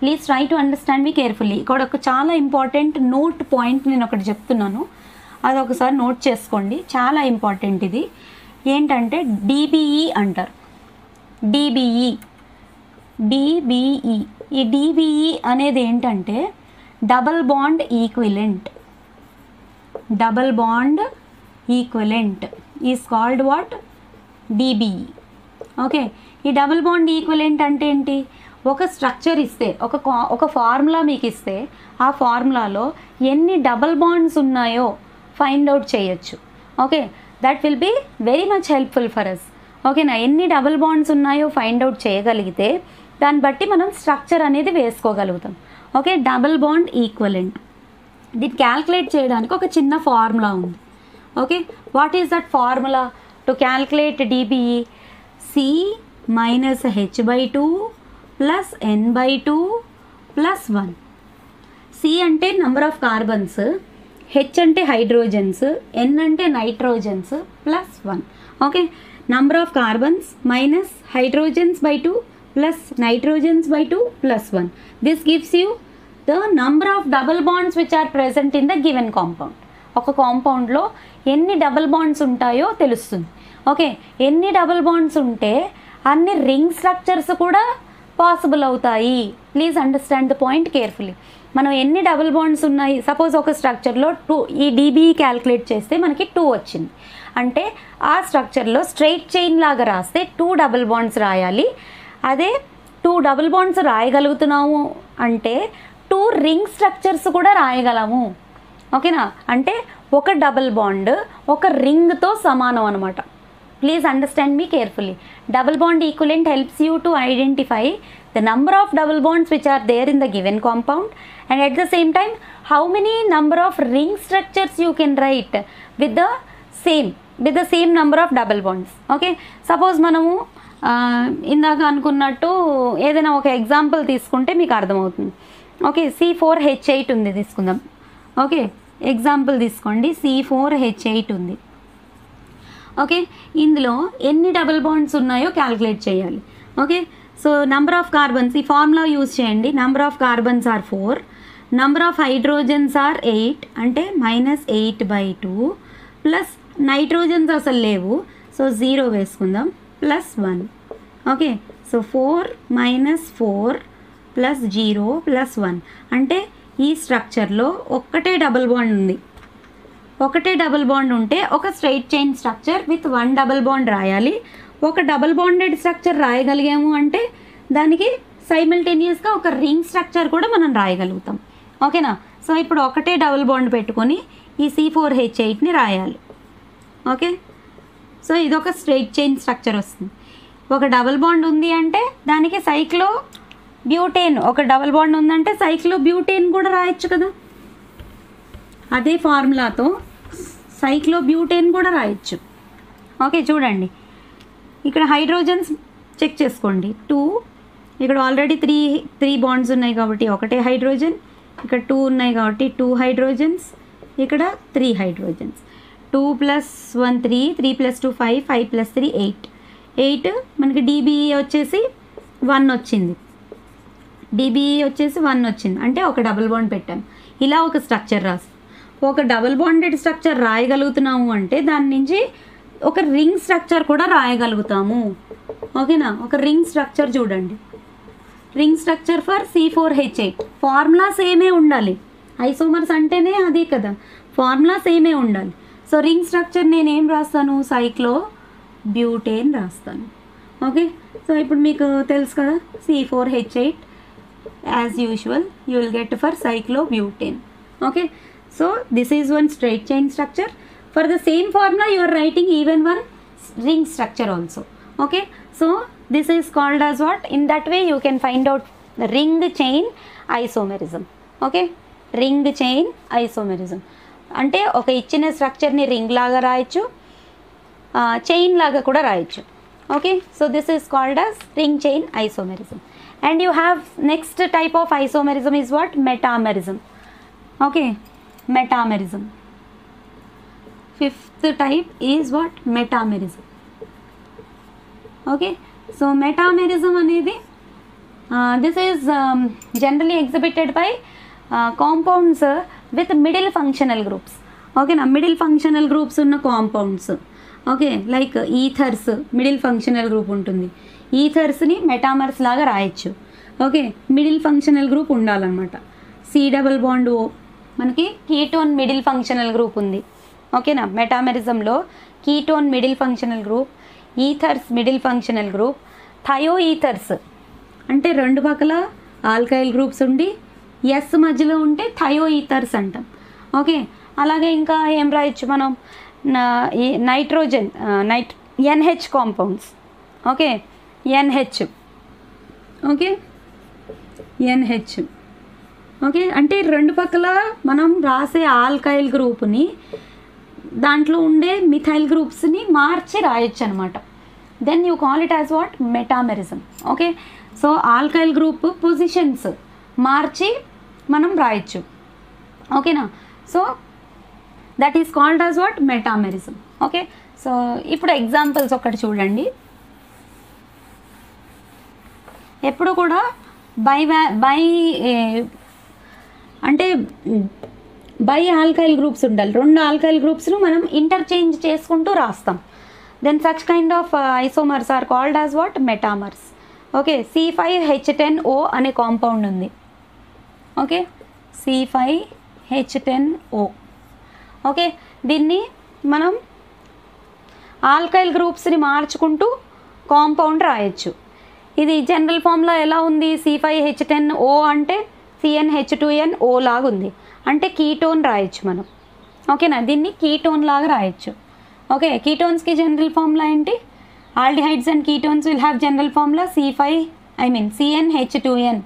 Please try to understand me carefully. ఇక్కడ ఒక చాలా ఇంపార్టెంట్ నోట్ పాయింట్ నేను ఒకటి చెప్తున్నాను, అది ఒకసారి నోట్ చేసుకోండి. చాలా ఇంపార్టెంట్ ఇది. ఏంటంటే DBE అంటారు. DBE. ఈ DBE అనేది ఏంటంటే double bond equivalent. Double bond equivalent is called what? DBE. Okay, ఈ డబుల్ బాండ్ ఈక్వలెంట్ అంటే ఏంటి? ఒక స్ట్రక్చర్ ఇస్తే, ఒక ఫార్ములా మీకు ఇస్తే ఆ ఫార్ములాలో ఎన్ని డబుల్ బాండ్స్ ఉన్నాయో ఫైండ్ అవుట్ చేయొచ్చు. Okay, that will be very much helpful for us. ఓకేనా, ఎన్ని డబుల్ బాండ్స్ ఉన్నాయో ఫైండ్ అవుట్ చేయగలిగితే దాన్ని బట్టి మనం స్ట్రక్చర్ అనేది వేసుకోగలుగుతాం. ఓకే, డబుల్ బాండ్ ఈక్వలెంట్ దీన్ని క్యాల్కులేట్ చేయడానికి ఒక చిన్న ఫార్ములా ఉంది. Okay, what is that formula to calculate DBE? C minus H/2 plus N/2 plus 1. C అంటే నెంబర్ ఆఫ్ కార్బన్స్, H అంటే హైడ్రోజన్స్, N అంటే nitrogens plus 1. Okay, number of carbons minus hydrogens by 2 plus nitrogens by 2 plus 1. This gives you the number of double bonds which are present in the given compound. ఒక కాంపౌండ్లో ఎన్ని double bonds ఉంటాయో తెలుస్తుంది. Okay, ఎన్ని double bonds ఉంటే అన్ని ring structures కూడా possible అవుతాయి. Please understand the point carefully. మనం ఎన్ని డబుల్ బాండ్స్ ఉన్నాయి, సపోజ్ ఒక స్ట్రక్చర్లో 2, ఈ DBE క్యాల్కులేట్ చేస్తే మనకి 2 వచ్చింది అంటే ఆ స్ట్రక్చర్లో స్ట్రైట్ చైన్ లాగా రాస్తే 2 డబుల్ బాండ్స్ రాయాలి. అదే 2 డబుల్ బాండ్స్ రాయగలుగుతున్నాము అంటే 2 రింగ్ స్ట్రక్చర్స్ కూడా రాయగలము. ఓకేనా, అంటే ఒక డబుల్ బాండ్ ఒక రింగ్తో సమానం అనమాట. Please understand me carefully. Double bond equivalent helps you to identify the number of double bonds which are there in the given compound and at the same time how many number of ring structures you can write with the same number of double bonds. Okay, suppose మనము ఇందాక అనుకున్నట్టు ఏదైనా ఒక example తీసుకుంటే మీకు అర్థమవుతుంది. Okay, C4H8 ఉంది తీసుకుందాం. ఓకే, ఎగ్జాంపుల్ తీసుకోండి, C4H8 ఉంది. ఓకే, ఇందులో ఎన్ని డబుల్ బాండ్స్ ఉన్నాయో క్యాల్కులేట్ చేయాలి. Okay, so number of carbons, ఈ ఫార్ములా యూజ్ చేయండి. Number of carbons are 4, number of hydrogens are 8 అంటే -8/2 ప్లస్ నైట్రోజన్స్ అసలు లేవు సో 0 వేసుకుందాం plus 1. Okay, so 4 - 4 plus 0 plus 1 అంటే ఈ స్ట్రక్చర్లో ఒక్కటే డబుల్ బాండ్ ఉంది. ఒకటే డబుల్ బాండ్ ఉంటే ఒక straight chain structure with 1 double bond రాయాలి. ఒక డబుల్ బాండెడ్ స్ట్రక్చర్ రాయగలిగాము అంటే దానికి సైమిల్టేనియస్గా ఒక రింగ్ స్ట్రక్చర్ కూడా మనం రాయగలుగుతాం. ఓకేనా, సో ఇప్పుడు ఒకటే డబుల్ బాండ్ పెట్టుకొని ఈ C4H8ని రాయాలి. ఓకే, సో ఇదొక స్ట్రైట్ చైన్ స్ట్రక్చర్ వస్తుంది. ఒక డబుల్ బాండ్ ఉంది అంటే దానికి సైక్లో బ్యూటేన్, ఒక డబుల్ బాండ్ ఉందంటే సైక్లో బ్యూటేన్ కూడా రాయొచ్చు కదా. అదే ఫార్ములాతో సైక్లో బ్యూటేన్ కూడా రాయొచ్చు. ఓకే, చూడండి ఇక్కడ హైడ్రోజన్స్ చెక్ చేసుకోండి. 2, ఇక్కడ ఆల్రెడీ 3 బాండ్స్ ఉన్నాయి కాబట్టి ఒకటే హైడ్రోజన్, ఇక్కడ 2 ఉన్నాయి కాబట్టి 2 హైడ్రోజన్స్, ఇక్కడ 3 హైడ్రోజన్స్. 2 + 1 3, 3 + 2 5, 5 + 3 8 మనకి DBE వచ్చేసి 1 వచ్చింది. DBE వచ్చేసి 1 వచ్చింది అంటే ఒక డబుల్ బాండ్ పెట్టాం. ఇలా ఒక స్ట్రక్చర్ రాసి ఒక డబుల్ బాండెడ్ స్ట్రక్చర్ రాయగలుగుతున్నాము అంటే దాని నుంచి ఒక రింగ్ స్ట్రక్చర్ కూడా రాయగలుగుతాము. ఓకేనా, ఒక రింగ్ స్ట్రక్చర్ చూడండి. Ring structure for C4H8 formula సేమే ఉండాలి. ఐసోమర్స్ అంటేనే అదే కదా, ఫార్ములా సేమే ఉండాలి. సో రింగ్ స్ట్రక్చర్ నేనేం రాస్తాను, సైక్లో బ్యూటేన్ రాస్తాను. ఓకే, సో ఇప్పుడు మీకు తెలుసు కదా C4H8 as usual you will get for సైక్లో butane. Okay, so this is one straight chain structure. For the same formula you are writing even one ring structure also. Okay, so this is called as what? In that way you can find out the ring chain isomerism. Okay, ring chain isomerism అంటే ఒక ఇచ్చిన స్ట్రక్చర్ని ring లాగా రాయొచ్చు, chain లాగా కూడా రాయొచ్చు. Okay, so this is called as ring chain isomerism. And you have next type of isomerism is what? Metamerism. Okay, metamerism. Fifth type is what? Metamerism. Okay, so metamerism అనేది this is generally exhibited by compounds with middle functional groups. Okay na, middle functional groups ఉన్న compounds. Okay, like ఈథర్స్ middle functional group ఉంటుంది. ఈథర్స్ని మెటామర్స్ లాగా రాయొచ్చు. Okay, middle functional group ఉండాలన్నమాట. C+O మనకి ketone middle functional group ఉంది. ఓకేనా, మెటామెరిజంలో ketone middle functional group, ethers middle functional group. Thioethers అంటే రెండు పక్కల ఆల్కైల్ గ్రూప్స్ ఉండి ఎస్ మధ్యలో ఉంటే థయో ఈథర్స్ అంటాం. ఓకే, అలాగే ఇంకా ఏం రాయొచ్చు మనం, ఈ nitrogen NH compounds. Okay, NH. Okay, NH. Okay, అంటే రెండు పక్కల మనం రాసే ఆల్కైల్ గ్రూప్ని దాంట్లో ఉండే మిథైల్ గ్రూప్స్ని మార్చి రాయొచ్చు అనమాట. Then you call it as what, metamerism. Okay, so alkyl group positions మార్చి మనం రాయొచ్చు. ఓకేనా, so that is called as what, metamerism. Okay, so ఇప్పుడు ఎగ్జాంపుల్స్ ఒకటి చూడండి. ఎప్పుడు కూడా బై ఆల్కైల్ గ్రూప్స్ ఉండాలి. రెండు ఆల్కైల్ గ్రూప్స్ను మనం ఇంటర్చేంజ్ చేసుకుంటూ రాస్తాం. Then such kind of isomers are called as what, metamers. Okay, C5H10O అనే కాంపౌండ్ ఉంది. Okay, C5H10O. ఓకే, దీన్ని మనం ఆల్కైల్ గ్రూప్స్ని మార్చుకుంటూ కాంపౌండ్ రాయొచ్చు. ఇది జనరల్ ఫామ్లో ఎలా ఉంది, C5H10O అంటే CnH2nO లాగా ఉంది, అంటే కీటోన్ రాయొచ్చు మనం. ఓకేనా, దీన్ని కీటోన్ లాగా రాయొచ్చు. ఓకే, కీటోన్స్కి జనరల్ ఫార్ములా ఏంటి, aldehydes and ketones will have general formula CnH2n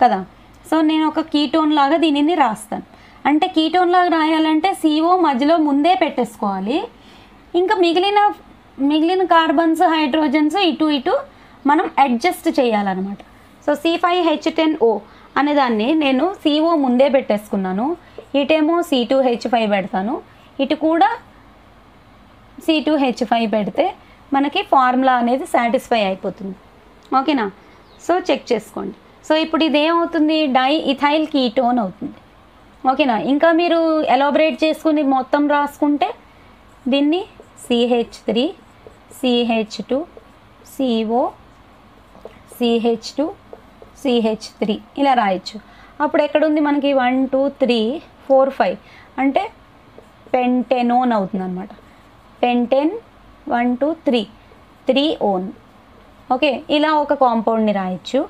కదా. సో నేను ఒక కీటోన్ లాగా దీనిని రాస్తాను. అంటే కీటోన్ లాగా రాయాలంటే CO మధ్యలో ముందే పెట్టేసుకోవాలి. ఇంకా మిగిలిన కార్బన్స్, హైడ్రోజన్స్ ఇటు మనం అడ్జస్ట్ చేయాలన్నమాట. సో C5H10O అనేదాన్ని నేను CO ముందే పెట్టేసుకున్నాను. ఇటేమో C2H5 పెడతాను, ఇటు కూడా C2H5 పెడితే మనకి ఫార్ములా అనేది సాటిస్ఫై అయిపోతుంది. ఓకేనా, సో చెక్ చేసుకోండి. సో ఇప్పుడు ఇదేమవుతుంది, డైఇథైల్ కీటోన్ అవుతుంది. ఓకేనా, ఇంకా మీరు ఎలాబరేట్ చేసుకుని మొత్తం రాసుకుంటే దీన్ని CH3 CH2 CO CH2 CH3 ఇలా రాయొచ్చు. అప్పుడు ఎక్కడుంది మనకి 1 2 3 4 5 అంటే పెంటెనోన్ అవుతుంది అనమాట. Pentene 1 2 3 own. ఓకే, ఇలా ఒక కాంపౌండ్ని రాయొచ్చు.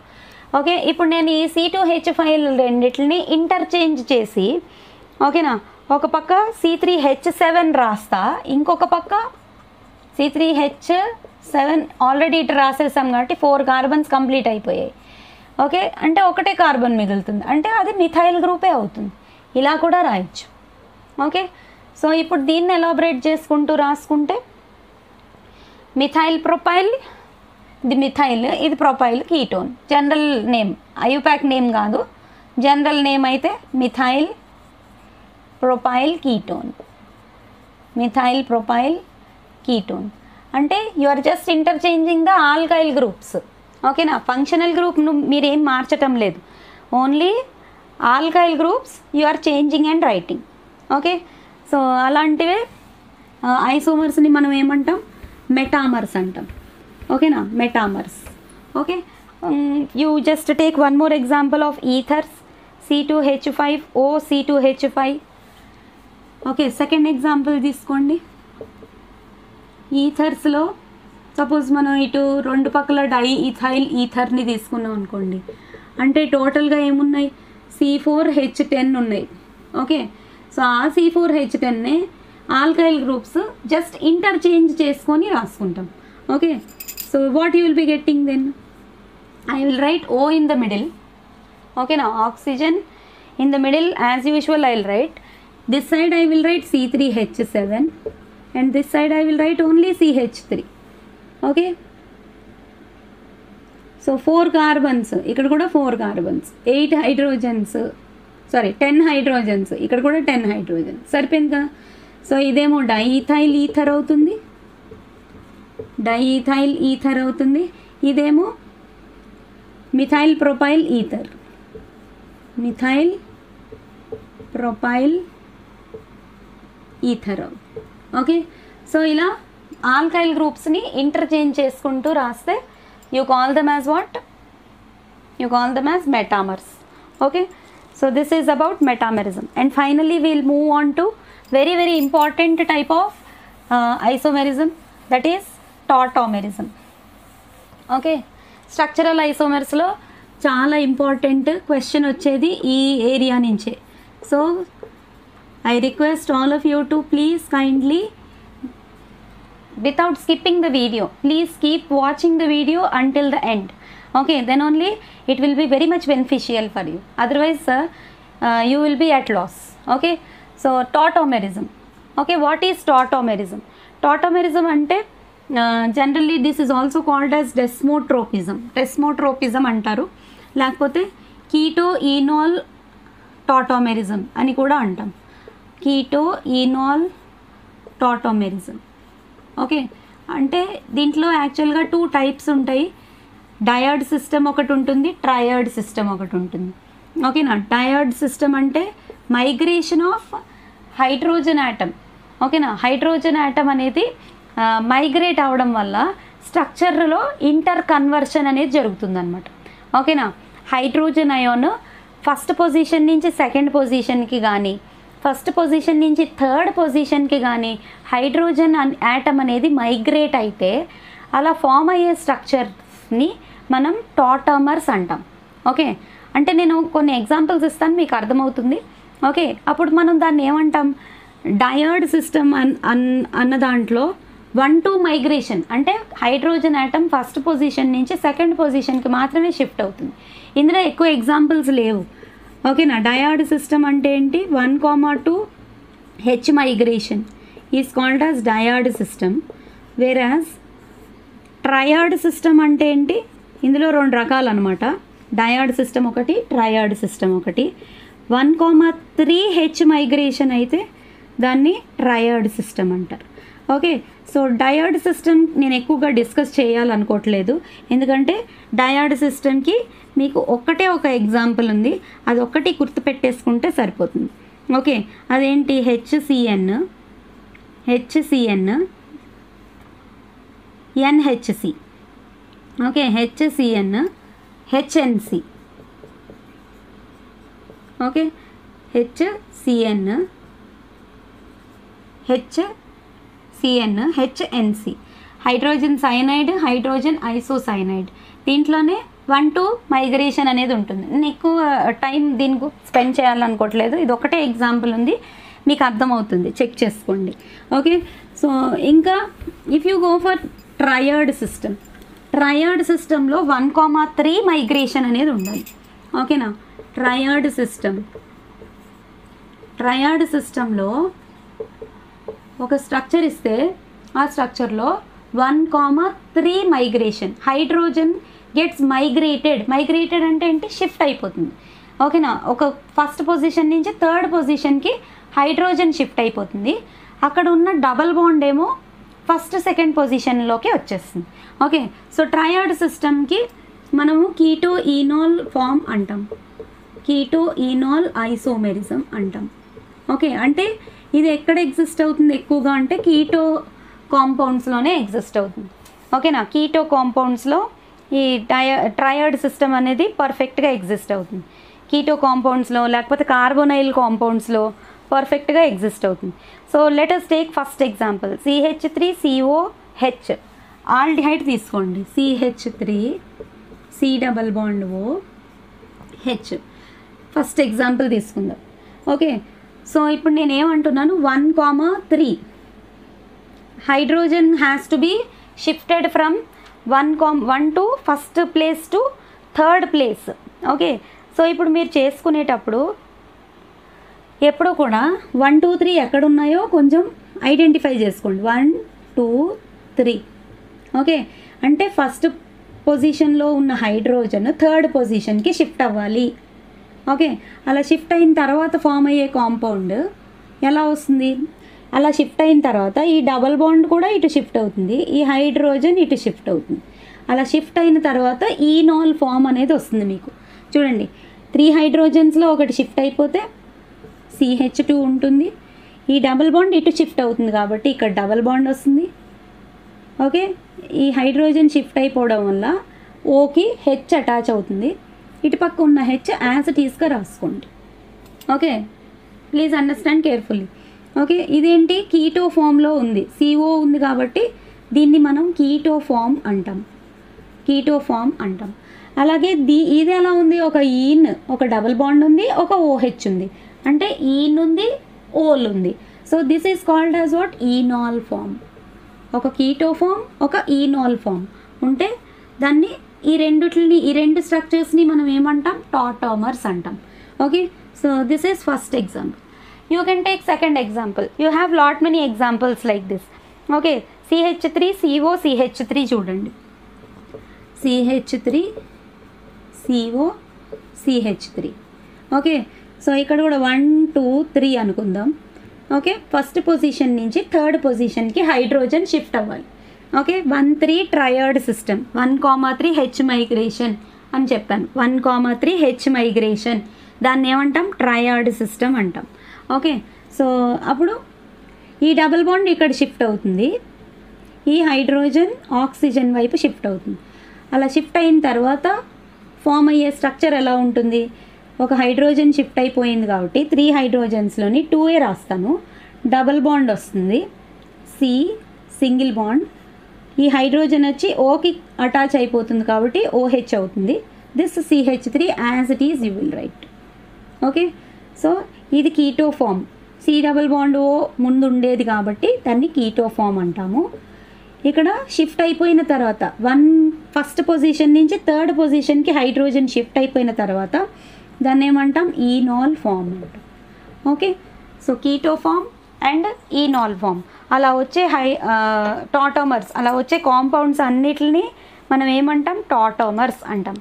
ఓకే, ఇప్పుడు నేను ఈ C2H5 రెండిటిని ఇంటర్చేంజ్ చేసి, ఓకేనా, ఒక పక్క C3H7 రాస్తా, ఇంకొక పక్క C3H7 ఆల్రెడీ ఇటు రాసేసాం కాబట్టి 4 కార్బన్స్ కంప్లీట్ అయిపోయాయి. ఓకే, అంటే ఒకటే కార్బన్ మిగులుతుంది, అంటే అది మిథైల్ గ్రూపే అవుతుంది. ఇలా కూడా రాయొచ్చు. ఓకే, సో ఇప్పుడు దీన్ని ఎలాబరేట్ చేసుకుంటూ రాసుకుంటే మిథైల్ ప్రొపైల్, ఇది మిథైల్, ఇది propyl ketone. General name, IUPAC name కాదు, జనరల్ నేమ్ అయితే methyl propyl ketone. Methyl propyl ketone అంటే you are just interchanging the alkyl groups. ఓకేనా, ఫంక్షనల్ గ్రూప్ మీరేం మార్చటం లేదు, only alkyl groups you are changing and writing. Okay, so అలాంటివే ఐసోమర్స్ని మనం ఏమంటాం, మెటామర్స్ అంటాం. ఓకేనా, metamers. Okay, you just take one more example of ethers, C2H5O C2H5. Okay, second example తీసుకోండి. ఈథర్స్లో సపోజ్ మనం ఇటు రెండు పక్కల డైఇథైల్ ఈథర్ని తీసుకున్నాం అనుకోండి, అంటే టోటల్గా ఏమున్నాయి, C4H10 ఉన్నాయి. ఓకే, సో ఆ C4H10నే ఆల్కైల్ గ్రూప్స్ జస్ట్ ఇంటర్చేంజ్ చేసుకొని రాసుకుంటాం. Okay, so what you will be getting then, I will write O in the middle. Okay, now oxygen in the middle as usual I will write. This side I will write C3H7 and this side I will write only CH3. Okay, so 4 carbons, ఇక్కడ కూడా 4 carbons, 8 hydrogens, sorry 10 hydrogens, ఇక్కడ కూడా 10 hydrogens, సరిపోయింది కదా. So ఇదేమో diethyl ether అవుతుంది, diethyl ether అవుతుంది, ఇదేమో methyl propyl ether, methyl propyl ether. Okay, so ఇలా ఆల్కైల్ గ్రూప్స్ని ఇంటర్చేంజ్ చేసుకుంటూ రాస్తే you call them as what, you call them as metamers. Okay, so this is about metamerism. And finally we'll move on to very very important type of isomerism, that is tautomerism. Okay, structural ఐసోమర్స్లో చాలా important question వచ్చేది ఈ area నుంచే. So I request all of you to please kindly, without skipping the video, please keep watching the video until the end. Okay, then only it will be very much beneficial for you. Otherwise you will be at loss. Okay, so tautomerism. Okay, what is tautomerism? Tautomerism ante generally this is also called as desmotropism. Desmotropism antaru, లేకపోతే keto ఈనాల్ tautomerism అని కూడా అంటాం. Keto ఈనాల్ tautomerism. Okay, అంటే దీంట్లో యాక్చువల్గా 2 types ఉంటాయి. డయర్డ్ system ఒకటి ఉంటుంది, ట్రయర్డ్ సిస్టమ్ ఒకటి ఉంటుంది. ఓకేనా, డయర్డ్ సిస్టమ్ అంటే మైగ్రేషన్ ఆఫ్ హైడ్రోజన్ యాటమ్. ఓకేనా, హైడ్రోజన్ యాటమ్ అనేది మైగ్రేట్ అవ్వడం వల్ల స్ట్రక్చర్లో ఇంటర్ కన్వర్షన్ అనేది జరుగుతుంది అనమాట. ఓకేనా, హైడ్రోజన్ అయాన్ ఫస్ట్ పొజిషన్ నుంచి సెకండ్ పొజిషన్కి కానీ, ఫస్ట్ పొజిషన్ నుంచి థర్డ్ పొజిషన్కి కానీ హైడ్రోజన్ యాటమ్ అనేది మైగ్రేట్ అయితే అలా ఫామ్ అయ్యే స్ట్రక్చర్ని మనం టాటోమర్స్ అంటాం. ఓకే, అంటే నేను కొన్ని ఎగ్జాంపుల్స్ ఇస్తాను, మీకు అర్థమవుతుంది. ఓకే, అప్పుడు మనం దాన్ని ఏమంటాం, డయర్డ్ సిస్టమ్ అన్న దాంట్లో 1-2 మైగ్రేషన్, అంటే హైడ్రోజన్ యాటమ్ ఫస్ట్ పొజిషన్ నుంచి సెకండ్ పొజిషన్కి మాత్రమే షిఫ్ట్ అవుతుంది. ఇందులో ఎక్కువ ఎగ్జాంపుల్స్ లేవు. ఓకేనా, డయర్డ్ సిస్టమ్ అంటే ఏంటి, 1-2 H migration is called as డయర్డ్ సిస్టమ్. వేరాజ్ ట్రయర్డ్ సిస్టమ్ అంటే ఏంటి, ఇందులో 2 రకాలు అనమాట. డయర్డ్ సిస్టమ్ ఒకటి, ట్రయర్డ్ సిస్టమ్ ఒకటి. 1-3 హెచ్ మైగ్రేషన్ అయితే దాన్ని ట్రయర్డ్ సిస్టమ్ అంటారు. ఓకే, సో డయర్డ్ సిస్టమ్ నేను ఎక్కువగా డిస్కస్ చేయాలనుకోవట్లేదు, ఎందుకంటే డయర్డ్ సిస్టమ్కి మీకు ఒక్కటే ఒక ఎగ్జాంపుల్ ఉంది, అది ఒక్కటి గుర్తుపెట్టేసుకుంటే సరిపోతుంది. ఓకే, అదేంటి, HCN, NHC. Okay, HCN, HNC. Okay, HCN, HNC, hydrogen cyanide, hydrogen isocyanide. దీంట్లోనే 1-2 మైగ్రేషన్ అనేది ఉంటుంది. నేను ఎక్కువ టైం దీనికి స్పెండ్ చేయాలనుకోవట్లేదు, ఇది ఒకటే ఎగ్జాంపుల్ ఉంది, మీకు అర్థమవుతుంది, చెక్ చేసుకోండి. ఓకే, సో ఇంకా if you go for triad system, triad సిస్టంలో 1-3 మైగ్రేషన్ అనేది ఉండాలి. ఓకేనా, ట్రయర్డ్ సిస్టంలో ఒక స్ట్రక్చర్ ఇస్తే ఆ స్ట్రక్చర్లో 1-3 మైగ్రేషన్, హైడ్రోజన్ గెట్స్ మైగ్రేటెడ్ అంటే ఏంటి, షిఫ్ట్ అయిపోతుంది. ఓకేనా, ఒక ఫస్ట్ పొజిషన్ నుంచి థర్డ్ పొజిషన్కి హైడ్రోజన్ షిఫ్ట్ అయిపోతుంది. అక్కడ ఉన్న డబల్ బాండ్ ఏమో ఫస్ట్ సెకండ్ పొజిషన్లోకి వచ్చేస్తుంది. ఓకే, సో ట్రయర్డ్ సిస్టమ్కి మనము కీటో ఈనాల్ ఫామ్ అంటాం, కీటో ఈనాల్ ఐసోమెరిజం అంటాం. ఓకే, అంటే ఇది ఎక్కడ ఎగ్జిస్ట్ అవుతుంది ఎక్కువగా అంటే కీటో కాంపౌండ్స్లోనే ఎగ్జిస్ట్ అవుతుంది. ఓకేనా, కీటో కాంపౌండ్స్లో ఈ ట్రయర్డ్ సిస్టమ్ అనేది పర్ఫెక్ట్గా ఎగ్జిస్ట్ అవుతుంది. కీటో కాంపౌండ్స్లో లేకపోతే కార్బోనైల్ కాంపౌండ్స్లో పర్ఫెక్ట్గా ఎగ్జిస్ట్ అవుతుంది. So let us take first example, CH3COH aldehyde తీసుకోండి. CH3 C double bond OH first example తీసుకుందాం. ఓకే, సో ఇప్పుడు నేను ఏమంటున్నాను, 1-3 hydrogen has to be shifted from 1 to first place to third place. Okay, so ఇప్పుడు మీరు చేసుకునేటప్పుడు ఎప్పుడు కూడా 1, 2, 3 ఎక్కడున్నాయో కొంచెం ఐడెంటిఫై చేసుకోండి. 1, 2, 3. ఓకే, అంటే ఫస్ట్ పొజిషన్లో ఉన్న హైడ్రోజన్ థర్డ్ పొజిషన్కి షిఫ్ట్ అవ్వాలి. ఓకే, అలా షిఫ్ట్ అయిన తర్వాత ఫామ్ అయ్యే కాంపౌండ్ ఎలా వస్తుంది, అలా షిఫ్ట్ అయిన తర్వాత ఈ డబల్ బాండ్ కూడా ఇటు షిఫ్ట్ అవుతుంది, ఈ హైడ్రోజన్ ఇటు షిఫ్ట్ అవుతుంది. అలా షిఫ్ట్ అయిన తర్వాత ఈనాల్ ఫామ్ అనేది వస్తుంది మీకు. చూడండి, 3 హైడ్రోజన్స్లో ఒకటి షిఫ్ట్ అయిపోతే CH2 ఉంటుంది, ఈ డబల్ బాండ్ ఇటు షిఫ్ట్ అవుతుంది కాబట్టి ఇక్కడ డబల్ బాండ్ వస్తుంది. ఓకే, ఈ హైడ్రోజన్ షిఫ్ట్ అయిపోవడం వల్ల ఓకి హెచ్ అటాచ్ అవుతుంది, ఇటు పక్క ఉన్న హెచ్ యాజ్ ఇట్ ఈస్గా రాసుకోండి. Okay, please understand carefully. Okay, ఇదేంటి, కీటో ఫామ్లో ఉంది, CO ఉంది కాబట్టి దీన్ని మనం కీటో ఫామ్ అంటాం, కీటో ఫామ్ అంటాం. అలాగే ఇది ఎలా ఉంది, ఒక ఈన్, ఒక డబుల్ బాండ్ ఉంది, ఒక ఓహెచ్ ఉంది, అంటే ఈన్ ఉంది, ఓల్ ఉంది. So this is called as what, enol form. ఒక కీటో ఫామ్, ఒక ఈనాల్ ఫామ్ ఉంటే దాన్ని ఈ రెండు స్ట్రక్చర్స్ని మనం ఏమంటాం, టాటామర్స్ అంటాం. Okay, so this is first example. You can take second example. You have lot many examples like this. Okay, CH3 CO CH3 చూడండి, CH3 CO CH3. Okay, so ఇక్కడ కూడా 1 2 3 అనుకుందాం. ఓకే, ఫస్ట్ పొజిషన్ నుంచి third పొజిషన్కి hydrogen shift అవ్వాలి. Okay, 1 3 triad system, 1,3 H migration అని చెప్పాను. 1,3 H migration, దాన్ని ఏమంటాం, ట్రయర్డ్ సిస్టమ్ అంటాం. ఓకే, సో అప్పుడు ఈ డబుల్ బాండ్ ఇక్కడ షిఫ్ట్ అవుతుంది, ఈ హైడ్రోజన్ ఆక్సిజన్ వైపు షిఫ్ట్ అవుతుంది. అలా షిఫ్ట్ అయిన తర్వాత ఫామ్ అయ్యే స్ట్రక్చర్ ఎలా ఉంటుంది, ఒక హైడ్రోజన్ షిఫ్ట్ అయిపోయింది కాబట్టి 3 హైడ్రోజన్స్లోని 2A రాస్తాను, డబుల్ బాండ్ వస్తుంది, C సింగిల్ బాండ్, ఈ హైడ్రోజన్ వచ్చి ఓకి అటాచ్ అయిపోతుంది కాబట్టి OH అవుతుంది. This CH3 as it is you will write. Okay, so ఇది keto form. C double bond O ముందు ఉండేది కాబట్టి దాన్ని కీటో ఫామ్ అంటాము. ఇక్కడ షిఫ్ట్ అయిపోయిన తర్వాత ఫస్ట్ పొజిషన్ నుంచి థర్డ్ పొజిషన్కి హైడ్రోజన్ షిఫ్ట్ అయిపోయిన తర్వాత దాన్ని ఏమంటాం, ఈనాల్ ఫామ్ అంటాం. Okay, so keto form and enol form, అలా వచ్చే టాటామర్స్, అలా వచ్చే కాంపౌండ్స్ అన్నిటిని మనం ఏమంటాం, టాటామర్స్ అంటాం.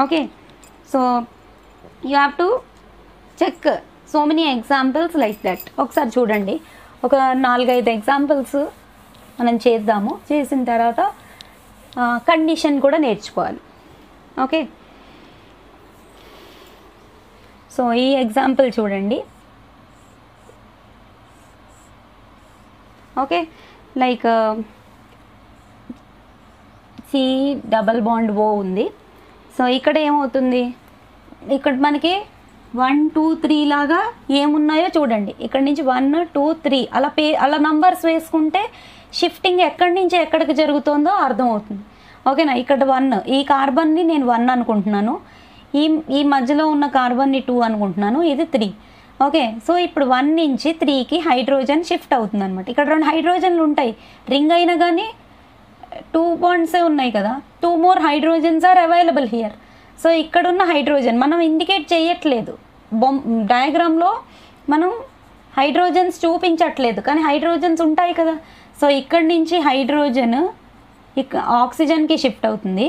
Okay, so you have to check so many examples like that. ఒకసారి చూడండి, ఒక 4-5 ఎగ్జాంపుల్స్ మనం చేద్దాము. చేసిన తర్వాత కండిషన్ కూడా నేర్చుకోవాలి. ఓకే, సో ఈ ఎగ్జాంపుల్ చూడండి. Okay, like C double bond O ఉంది. సో ఇక్కడ ఏమవుతుంది, ఇక్కడ మనకి 1 2 3 లాగా ఏమున్నాయో చూడండి. ఇక్కడ నుంచి 1 2 3 అలా నంబర్స్ వేసుకుంటే షిఫ్టింగ్ ఎక్కడి నుంచి ఎక్కడికి జరుగుతుందో అర్థమవుతుంది. ఓకేనా, ఇక్కడ 1, ఈ కార్బన్ని నేను 1 అనుకుంటున్నాను, ఈ మధ్యలో ఉన్న కార్బన్ని 2 అనుకుంటున్నాను, ఇది 3. ఓకే, సో ఇప్పుడు 1 నుంచి 3కి హైడ్రోజన్ షిఫ్ట్ అవుతుంది అనమాట. ఇక్కడ 2 హైడ్రోజన్లు ఉంటాయి, రింగ్ అయినా కానీ 2 బాండ్సే ఉన్నాయి కదా, 2 more hydrogens are available here. So ఇక్కడున్న హైడ్రోజన్ మనం ఇండికేట్ చేయట్లేదు, డయాగ్రామ్లో మనం హైడ్రోజన్స్ చూపించట్లేదు, కానీ హైడ్రోజన్స్ ఉంటాయి కదా. సో ఇక్కడి నుంచి హైడ్రోజన్ ఆక్సిజన్కి షిఫ్ట్ అవుతుంది,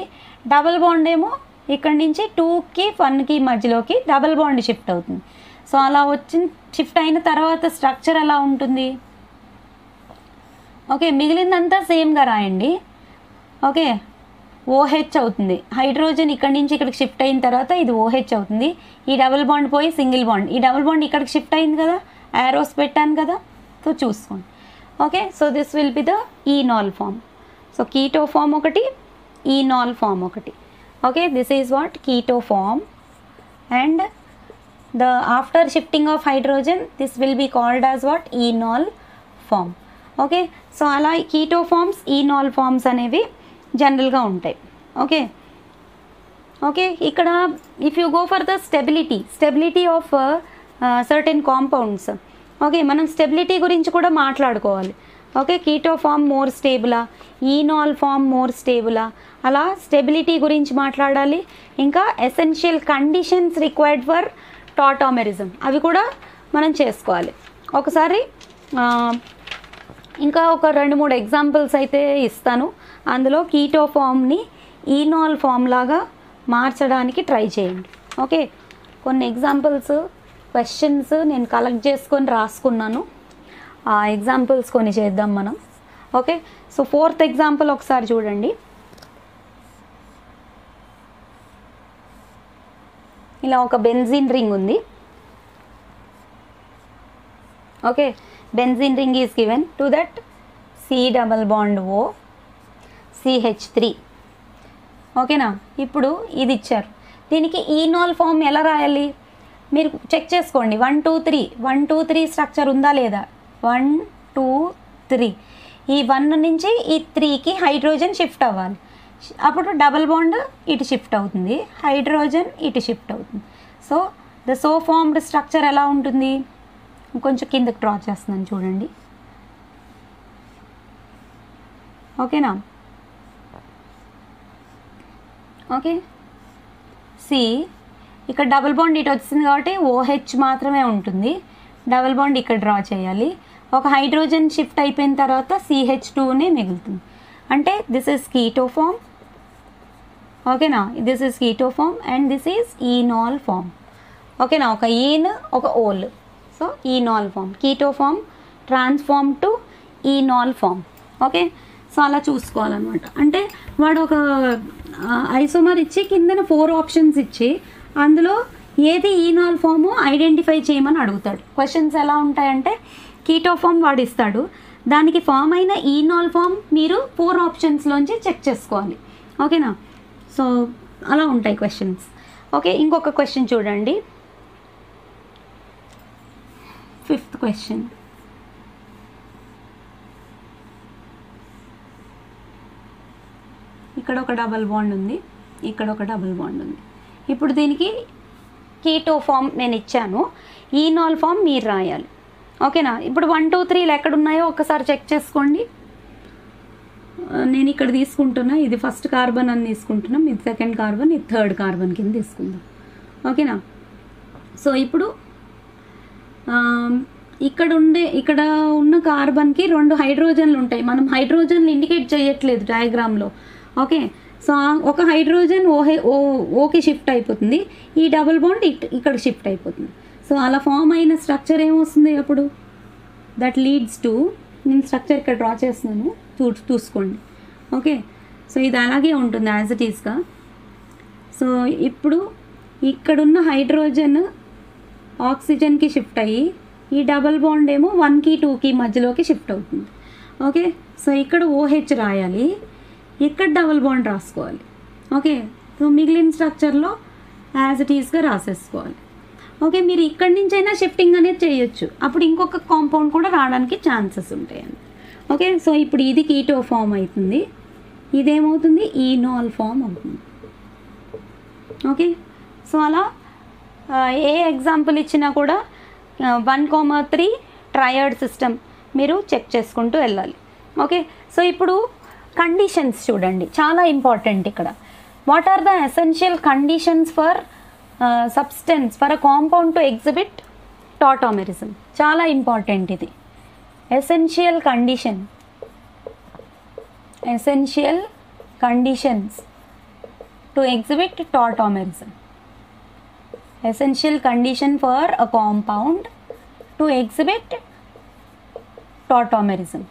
డబుల్ బాండ్ ఏమో ఇక్కడి నుంచి 2కి 1కి మధ్యలోకి డబుల్ బాండ్ షిఫ్ట్ అవుతుంది. సో అలా షిఫ్ట్ అయిన తర్వాత స్ట్రక్చర్ ఎలా ఉంటుంది. ఓకే, మిగిలిందంతా సేమ్గా రాయండి. ఓకే, OH అవుతుంది, హైడ్రోజన్ ఇక్కడి నుంచి ఇక్కడికి షిఫ్ట్ అయిన తర్వాత ఇది OH అవుతుంది, ఈ డబుల్ బాండ్ పోయి సింగిల్ బాండ్, ఈ డబుల్ బాండ్ ఇక్కడికి షిఫ్ట్ అయింది కదా, యారోస్ పెట్టాను కదా, సో చూసుకోండి. Okay, so this will be the enol form. So keto form ఒకటి, ఈనాల్ ఫామ్ ఒకటి. Okay, this is what keto form, and the after shifting of hydrogen this will be called as what, enol form. Okay, so అలా keto forms, enol forms అనేవి జనరల్గా ఉంటాయి. Okay, okay, ఇక్కడ if you go for the stability of certain compounds. Okay, మనం stability గురించి కూడా మాట్లాడుకోవాలి. ఓకే, కీటో ఫామ్ మోర్ స్టేబులా, ఈనాల్ ఫామ్ మోర్ స్టేబులా, అలా స్టెబిలిటీ గురించి మాట్లాడాలి. ఇంకా essential conditions required for tautomerism, అవి కూడా మనం చేసుకోవాలి. ఒకసారి ఇంకా ఒక 2-3 ఎగ్జాంపుల్స్ అయితే ఇస్తాను, అందులో కీటో ఫామ్ని ఈనాల్ ఫామ్ లాగా మార్చడానికి ట్రై చేయండి. ఓకే, కొన్ని ఎగ్జాంపుల్స్ క్వశ్చన్స్ నేను కలెక్ట్ చేసుకొని రాసుకున్నాను, ఆ ఎగ్జాంపుల్స్ కొన్ని చేద్దాం మనం. ఓకే, సో 4th ఎగ్జాంపుల్ ఒకసారి చూడండి. ఇలా ఒక బెంజీన్ రింగ్ ఉంది. Okay, benzene ring is given to that C double bond O CH3. ఓకేనా, ఇప్పుడు ఇది ఇచ్చారు, దీనికి ఈనాల్ ఫామ్ ఎలా రాయాలి మీరు చెక్ చేసుకోండి. 1 2 3 స్ట్రక్చర్ ఉందా లేదా, 1 2 3. ఈ 1 నుంచి ఈ 3కి హైడ్రోజన్ షిఫ్ట్ అవ్వాలి. అప్పుడు డబల్ బాండ్ ఇటు షిఫ్ట్ అవుతుంది, హైడ్రోజన్ ఇటు షిఫ్ట్ అవుతుంది. So the so formed structure ఎలా ఉంటుంది, కొంచెం కిందకి డ్రా చేస్తున్నాను చూడండి. ఓకేనా? ఓకే, సి ఇక్కడ డబుల్ బాండ్ ఇటు వచ్చింది కాబట్టి OH మాత్రమే ఉంటుంది. డబుల్ బాండ్ ఇక్కడ డ్రా చేయాలి. ఒక హైడ్రోజన్ షిఫ్ట్ అయిపోయిన తర్వాత CH2నే మిగులుతుంది. అంటే దిస్ ఈజ్ కీటో ఫామ్. ఓకేనా? This is keto form and this is enol form. ఓకేనా? ఒక ఈన్ ఒక ol. So enol form, keto form transform to enol form. Okay, so అలా చూసుకోవాలన్నమాట. అంటే వాడు ఒక ఐసోమర్ ఇచ్చి కిందన 4 ఆప్షన్స్ ఇచ్చి అందులో ఏది ఈనాల్ ఫాము ఐడెంటిఫై చేయమని అడుగుతాడు. క్వశ్చన్స్ ఎలా ఉంటాయంటే కీటో ఫామ్ వాడు ఇస్తాడు, దానికి ఫామ్ అయిన ఈనాల్ ఫామ్ మీరు 4 ఆప్షన్స్లోంచి చెక్ చేసుకోవాలి. ఓకేనా? సో అలా ఉంటాయి క్వశ్చన్స్. ఓకే, ఇంకొక క్వశ్చన్ చూడండి. 5th question. ఇక్కడ ఒక డబల్ బాండ్ ఉంది, ఇక్కడ ఒక డబుల్ బాండ్ ఉంది. ఇప్పుడు దీనికి కీటో ఫామ్ నేను ఇచ్చాను, ఈనాల్ ఫామ్ మీరు రాయాలి. ఓకేనా? ఇప్పుడు 1 2 3 ఎక్కడ ఉన్నాయో ఒకసారి చెక్ చేసుకోండి. నేను ఇక్కడ తీసుకుంటున్నా, ఇది ఫస్ట్ కార్బన్ అని తీసుకుంటున్నాం, ఇది సెకండ్ కార్బన్, ఇది థర్డ్ కార్బన్ కింద తీసుకుందాం. ఓకేనా? సో ఇప్పుడు ఇక్కడ ఉన్న కార్బన్కి 2 హైడ్రోజన్లు ఉంటాయి. మనం హైడ్రోజన్లు ఇండికేట్ చేయట్లేదు డయాగ్రామ్లో. ఓకే, సో ఒక హైడ్రోజన్ ఓకి షిఫ్ట్ అయిపోతుంది, ఈ డబుల్ బాండ్ ఇక్కడ షిఫ్ట్ అయిపోతుంది. సో అలా ఫామ్ అయిన స్ట్రక్చర్ ఏమొస్తుంది అప్పుడు, దట్ లీడ్స్ టు, నేను స్ట్రక్చర్ ఇక్కడ డ్రా చేస్తున్నాను చూసుకోండి. ఓకే, సో ఇది అలాగే ఉంటుంది యాజ్ ఇట్ ఈస్గా. సో ఇప్పుడు ఇక్కడున్న హైడ్రోజన్ ఆక్సిజన్కి షిఫ్ట్ అయ్యి ఈ డబల్ బాండ్ ఏమో 1కి 2కి మధ్యలోకి షిఫ్ట్ అవుతుంది. ఓకే, సో ఇక్కడ OH రాయాలి, ఇక్కడ డబల్ బాండ్ రాసుకోవాలి. ఓకే, సో మిగిలిన స్ట్రక్చర్లో యాజ్ ఇట్ ఈస్గా రాసేసుకోవాలి. ఓకే, మీరు ఇక్కడి నుంచైనా షిఫ్టింగ్ అనేది చేయొచ్చు, అప్పుడు ఇంకొక కాంపౌండ్ కూడా రావడానికి ఛాన్సెస్ ఉంటాయండి. ఓకే, సో ఇప్పుడు ఇది కీటో ఫామ్ అవుతుంది, ఇదేమవుతుంది ఈనాల్ ఫామ్ అవుతుంది. ఓకే, సో అలా ఏ ఎగ్జాంపుల్ ఇచ్చినా కూడా 1,3 ట్రయడ్ సిస్టమ్ మీరు చెక్ చేసుకుంటూ వెళ్ళాలి. ఓకే, సో ఇప్పుడు కండిషన్స్ చూడండి, చాలా ఇంపార్టెంట్ ఇక్కడ. What are the essential conditions for substance for a compound to exhibit tautomerism? చాలా ఇంపార్టెంట్ ఇది. Essential conditions to exhibit tautomerism. Essential condition for a compound to exhibit tautomerism.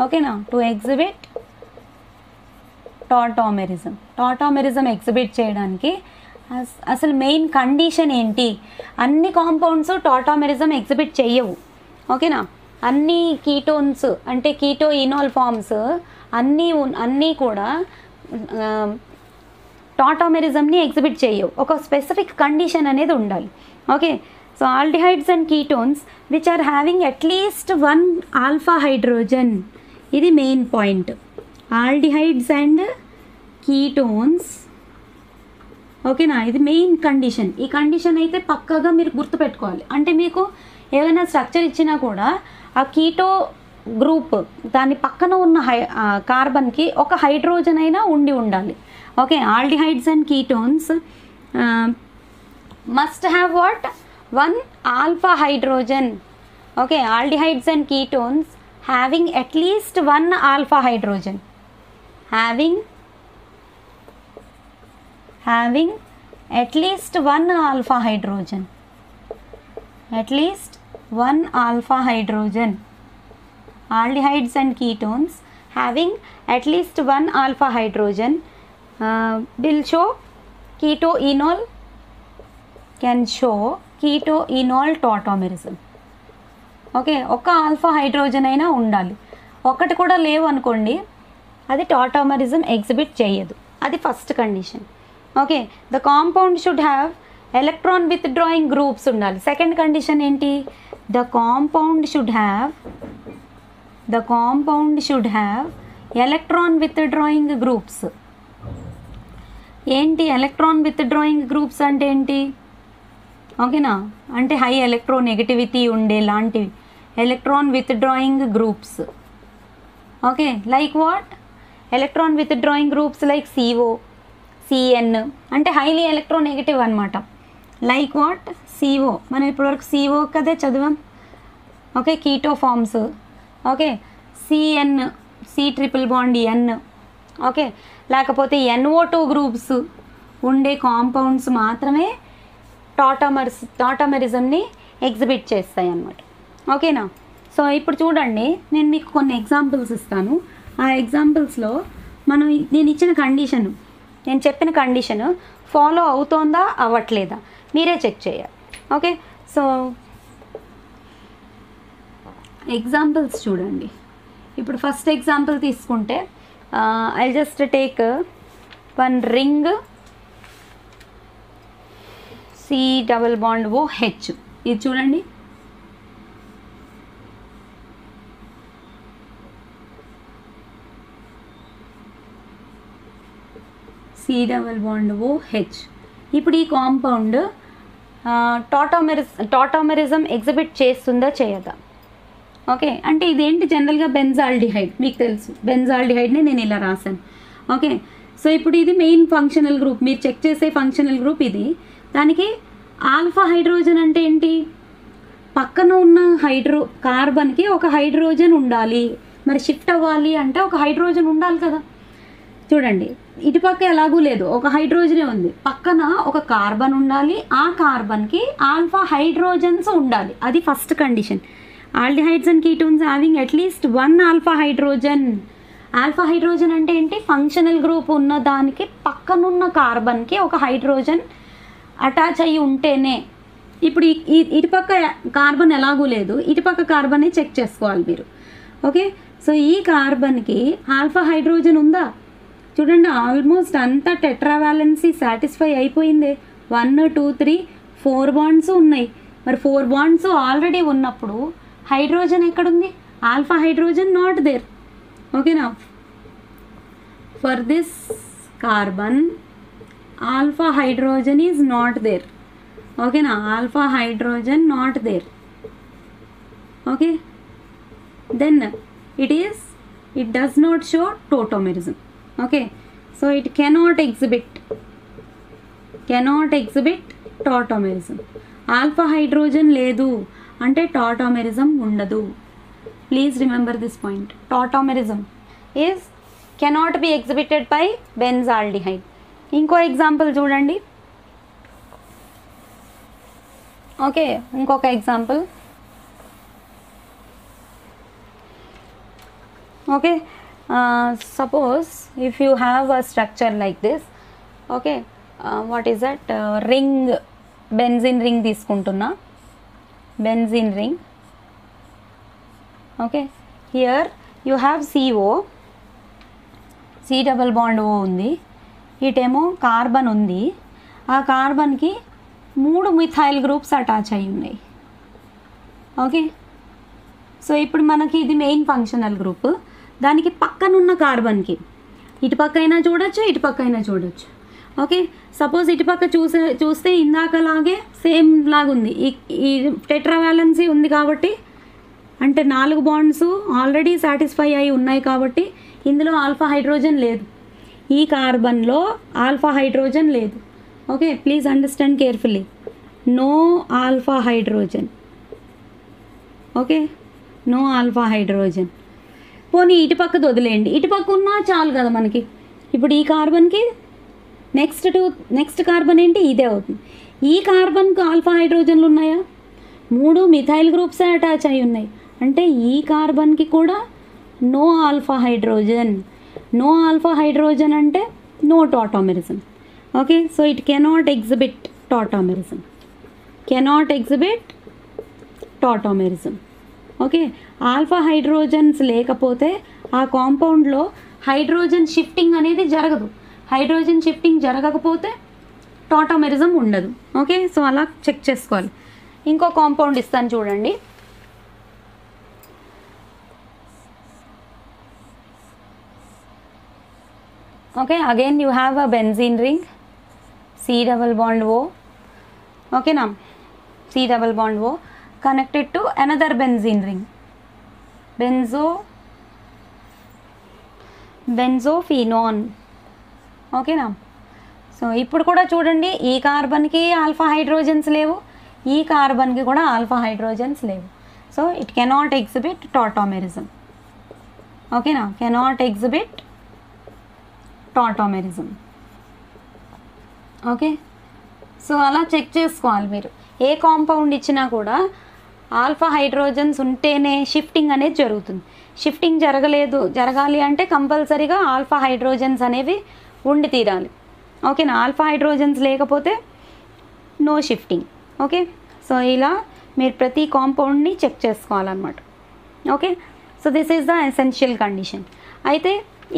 Okay na, to exhibit tautomerism. Tautomerism exhibit చేయడానికి అసలు main condition ఏంటి? అన్ని compounds టాటామెరిజం exhibit చేయవు. ఓకేనా? అన్ని ketones అంటే కీటో ఈనాల్ ఫార్మ్స్ అన్నీ కూడా టాటామెరిజంని ఎగ్జిబిట్ చేయవు. ఒక స్పెసిఫిక్ కండిషన్ అనేది ఉండాలి. Okay, so aldehydes and ketones which are having at least 1 alpha hydrogen, ఇది main point. Aldehydes and ketones, ఓకేనా, ఇది మెయిన్ కండిషన్. ఈ కండిషన్ అయితే పక్కాగా మీరు గుర్తుపెట్టుకోవాలి. అంటే మీకు ఏదైనా స్ట్రక్చర్ ఇచ్చినా కూడా ఆ కీటో గ్రూప్ దాని పక్కన ఉన్న కార్బన్కి ఒక హైడ్రోజన్ అయినా ఉండాలి. Okay, aldehydes and ketones must have what? 1 alpha hydrogen. Okay, aldehydes and ketones having at least 1 alpha hydrogen. Having at least 1 alpha hydrogen. At least 1 alpha hydrogen. Aldehydes and ketones having at least 1 alpha hydrogen will show keto-enol, can show keto-enol tautomerism. Okay, ఒక alpha hydrogen అయినా ఉండాలి. ఒకటి కూడా లేవు అనుకోండి, అది టాటామెరిజం exhibit చేయదు. అది first condition. Okay, the compound should have electron withdrawing groups ఉండాలి. సెకండ్ కండిషన్ ఏంటి? The compound should have the compound should have electron withdrawing groups. ఏంటి ఎలక్ట్రాన్ విత్డ్రాయింగ్ గ్రూప్స్ అంటే ఏంటి? ఓకేనా, అంటే హై ఎలక్ట్రోనెగటివిటీ ఉండే లాంటివి electron withdrawing groups. Okay, like what? Electron withdrawing groups like CO, CN అంటే హైలీ ఎలక్ట్రోనెగటివ్ అనమాట. Like what? CO, మనం ఇప్పటివరకు CO కదే చదివాం. Okay, keto forms. Okay, CN, C�BN. Okay, లేకపోతే NO2 గ్రూప్స్ ఉండే కాంపౌండ్స్ మాత్రమే టాటోమెరిజంని ఎగ్జిబిట్ చేస్తాయి అన్నమాట. ఓకేనా? సో ఇప్పుడు చూడండి, నేను మీకు కొన్ని ఎగ్జాంపుల్స్ ఇస్తాను. ఆ ఎగ్జాంపుల్స్లో మనం నేను ఇచ్చిన కండిషను, నేను చెప్పిన కండిషను ఫాలో అవుతోందా అవ్వట్లేదా మీరే చెక్ చేయాలి. ఓకే, సో ఎగ్జాంపుల్స్ చూడండి. ఇప్పుడు ఫస్ట్ ఎగ్జాంపుల్ తీసుకుంటే I just take one ring C∬OH. ఇది చూడండి, C∬OH. ఇప్పుడు ఈ కాంపౌండ్ టాటోమెరిజం ఎగ్జిబిట్ చేస్తుందా చేయదా? ఓకే, అంటే ఇదేంటి? జనరల్గా బెంజాల్డిహైడ్, మీకు తెలుసు బెంజాల్డిహైడ్ని నేను ఇలా రాశాను. ఓకే, సో ఇప్పుడు ఇది మెయిన్ ఫంక్షనల్ గ్రూప్, మీరు చెక్ చేసే ఫంక్షనల్ గ్రూప్ ఇది. దానికి ఆల్ఫా హైడ్రోజన్ అంటే ఏంటి? పక్కన ఉన్న కార్బన్కి ఒక హైడ్రోజన్ ఉండాలి. మరి షిఫ్ట్ అవ్వాలి అంటే ఒక హైడ్రోజన్ ఉండాలి కదా. చూడండి, ఇటుపక్క ఎలాగూ లేదు, ఒక హైడ్రోజనే ఉంది. పక్కన ఒక కార్బన్ ఉండాలి, ఆ కార్బన్కి ఆల్ఫా హైడ్రోజన్స్ ఉండాలి. అది first condition. Aldehydes and ketones having at least 1 alpha hydrogen. Alpha hydrogen అంటే ఏంటి? ఫంక్షనల్ గ్రూప్ ఉన్న దానికి పక్కనున్న కార్బన్కి ఒక హైడ్రోజన్ అటాచ్ అయ్యి ఉంటేనే. ఇప్పుడు ఇటుపక్క కార్బన్ ఎలాగూ లేదు, ఇటుపక్క కార్బన్ని చెక్ చేసుకోవాలి మీరు. ఓకే, సో ఈ కార్బన్కి ఆల్ఫా హైడ్రోజన్ ఉందా? చూడండి, ఆల్మోస్ట్ అంతా టెట్రావాలెన్సీ సాటిస్ఫై అయిపోయింది. 1, 2, 3, 4 బాండ్స్ ఉన్నాయి. మరి 4 బాండ్స్ ఆల్రెడీ ఉన్నప్పుడు హైడ్రోజన్ ఎక్కడుంది? Alpha hydrogen not there. ఓకేనా, for this carbon alpha hydrogen is not there. ఓకేనా, alpha hydrogen not there. Okay, then it does not show tautomerism. Okay, so it cannot exhibit tautomerism. Alpha hydrogen లేదు అంటే tautomerism ఉండదు. Please remember this point. Tautomerism is cannot be exhibited by benzaldehyde. ఇంకో example చూడండి. Okay, ఇంకొక example. Okay, suppose if you have a structure like this, okay, what is that? Ring, benzene ring తీసుకుంటున్నా, benzene ring. Okay, here you have CO, C∬O ఉంది, ఇటేమో carbon ఉంది. ఆ కార్బన్కి 3 methyl groups attach అయి ఉన్నాయి. Okay, so ఇప్పుడు మనకి ఇది main functional group. దానికి పక్కనున్న కార్బన్కి ఇటుపక్క అయినా చూడొచ్చు, ఇటుపక్క అయినా చూడొచ్చు. ఓకే, సపోజ్ ఇటుపక్క చూస్తే ఇందాకలాగే సేమ్ లాగుంది. ఈ టెట్రావాలెన్సీ ఉంది కాబట్టి, అంటే 4 బాండ్స్ ఆల్రెడీ సాటిస్ఫై అయి ఉన్నాయి కాబట్టి ఇందులో ఆల్ఫా హైడ్రోజన్ లేదు. ఈ కార్బన్లో ఆల్ఫా హైడ్రోజన్ లేదు. Okay, please understand carefully. No alpha hydrogen. Okay, no alpha hydrogen. పోనీ ఇటుపక్కది వదిలేయండి, ఇటుపక్క ఉన్నా చాలు కదా మనకి. ఇప్పుడు ఈ కార్బన్కి నెక్స్ట్ కార్బన్ ఏంటి? ఇదే అవుతుంది. ఈ కార్బన్కి ఆల్ఫా హైడ్రోజన్లు ఉన్నాయా? 3 మిథైల్ గ్రూప్సే అటాచ్ అయి ఉన్నాయి. అంటే ఈ కార్బన్కి కూడా no alpha hydrogen. No alpha hydrogen అంటే no tautomerism. Okay, so it cannot exhibit tautomerism. Okay, alpha hydrogens లేకపోతే ఆ కాంపౌండ్లో హైడ్రోజన్ షిఫ్టింగ్ అనేది జరగదు. హైడ్రోజన్ షిఫ్టింగ్ జరగకపోతే టాటోమెరిజం ఉండదు. ఓకే, సో అలా చెక్ చేసుకోవాలి. ఇంకో కాంపౌండ్ ఇస్తాను చూడండి. Okay, again you have a benzene ring, C double bond O. Okay now, C double bond O connected to another benzene ring, benzophenone. Okay now, so ఇప్పుడు కూడా చూడండి, ఈ కార్బన్కి ఆల్ఫా హైడ్రోజన్స్ లేవు, ఈ కార్బన్కి కూడా ఆల్ఫా హైడ్రోజన్స్ లేవు. So it cannot exhibit tautomerism. ఓకేనా, cannot exhibit tautomerism. Okay, so అలా చెక్ చేసుకోవాలి మీరు. ఏ కాంపౌండ్ ఇచ్చినా కూడా ఆల్ఫా హైడ్రోజన్స్ ఉంటేనే షిఫ్టింగ్ అనేది జరుగుతుంది. షిఫ్టింగ్ జరగాలి అంటే కంపల్సరీగా ఆల్ఫా హైడ్రోజన్స్ అనేవి ఉండి తీరాలి. ఓకేనా, ఆల్ఫా హైడ్రోజన్స్ లేకపోతే నో షిఫ్టింగ్. ఓకే, సో ఇలా మీరు ప్రతి కాంపౌండ్ని చెక్ చేసుకోవాలన్నమాట. Okay, so this is the essential condition. అయితే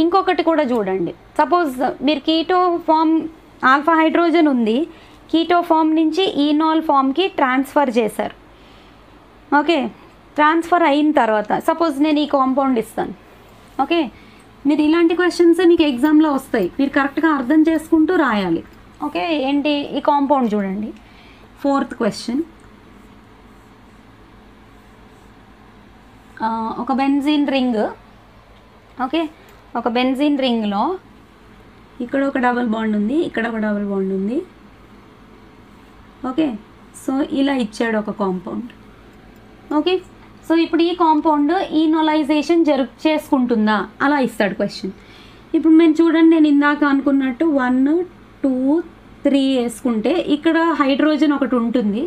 ఇంకొకటి కూడా చూడండి, సపోజ్ మీరు కీటో ఫామ్ ఆల్ఫా హైడ్రోజన్ ఉంది, కీటో ఫామ్ నుంచి ఈనాల్ ఫామ్కి ట్రాన్స్ఫర్ చేశారు. ఓకే, ట్రాన్స్ఫర్ అయిన తర్వాత సపోజ్ నేను ఈ కాంపౌండ్ ఇస్తాను. ఓకే, మీరు ఇలాంటి క్వశ్చన్స్ మీకు ఎగ్జామ్లో వస్తాయి, మీరు కరెక్ట్గా అర్థం చేసుకుంటూ రాయాలి. ఓకే, ఏంటి ఈ కాంపౌండ్ చూడండి, 4th క్వశ్చన్. ఒక బెంజీన్ రింగ్. ఓకే, ఒక బెంజీన్ రింగ్లో ఇక్కడ ఒక డబుల్ బాండ్ ఉంది, ఇక్కడ ఒక డబుల్ బాండ్ ఉంది. ఓకే, సో ఇలా ఇచ్చాడు ఒక కాంపౌండ్. ఓకే, సో ఇప్పుడు ఈ కాంపౌండ్ ఈనోలైజేషన్ చేసుకుంటుందా అలా ఇస్తాడు క్వశ్చన్. ఇప్పుడు మేము చూడండి, నేను ఇందాక అనుకున్నట్టు 1 2 3 వేసుకుంటే ఇక్కడ హైడ్రోజన్ ఒకటి ఉంటుంది,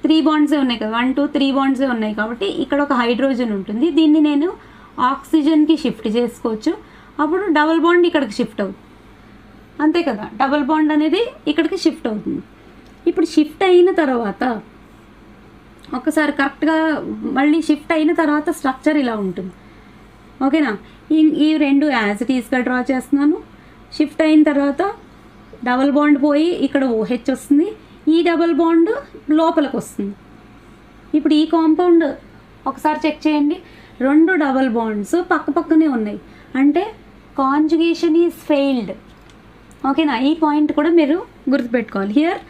3 బాండ్సే ఉన్నాయి కదా, 1 2 3 బాండ్సే ఉన్నాయి కాబట్టి ఇక్కడ ఒక హైడ్రోజన్ ఉంటుంది. దీన్ని నేను ఆక్సిజన్కి షిఫ్ట్ చేసుకోవచ్చు, అప్పుడు డబుల్ బాండ్ ఇక్కడికి షిఫ్ట్ అవుతుంది. అంతే కదా, డబుల్ బాండ్ అనేది ఇక్కడికి షిఫ్ట్ అవుతుంది. ఇప్పుడు షిఫ్ట్ అయిన తర్వాత ఒకసారి కరెక్ట్గా మళ్ళీ షిఫ్ట్ అయిన తర్వాత స్ట్రక్చర్ ఇలా ఉంటుంది. ఓకేనా, ఈ రెండు యాజ్ ఇట్ ఈస్గా డ్రా చేస్తున్నాను. షిఫ్ట్ అయిన తర్వాత డబల్ బాండ్ పోయి ఇక్కడ OH వస్తుంది, ఈ డబల్ బాండ్ లోపలికి వస్తుంది. ఇప్పుడు ఈ కాంపౌండ్ ఒకసారి చెక్ చేయండి, 2 డబల్ బాండ్స్ పక్క పక్కనే ఉన్నాయి, అంటే కాంజుగేషన్ ఈజ్ ఫెయిల్డ్. ఓకేనా, ఈ పాయింట్ కూడా మీరు గుర్తుపెట్టుకోవాలి. Here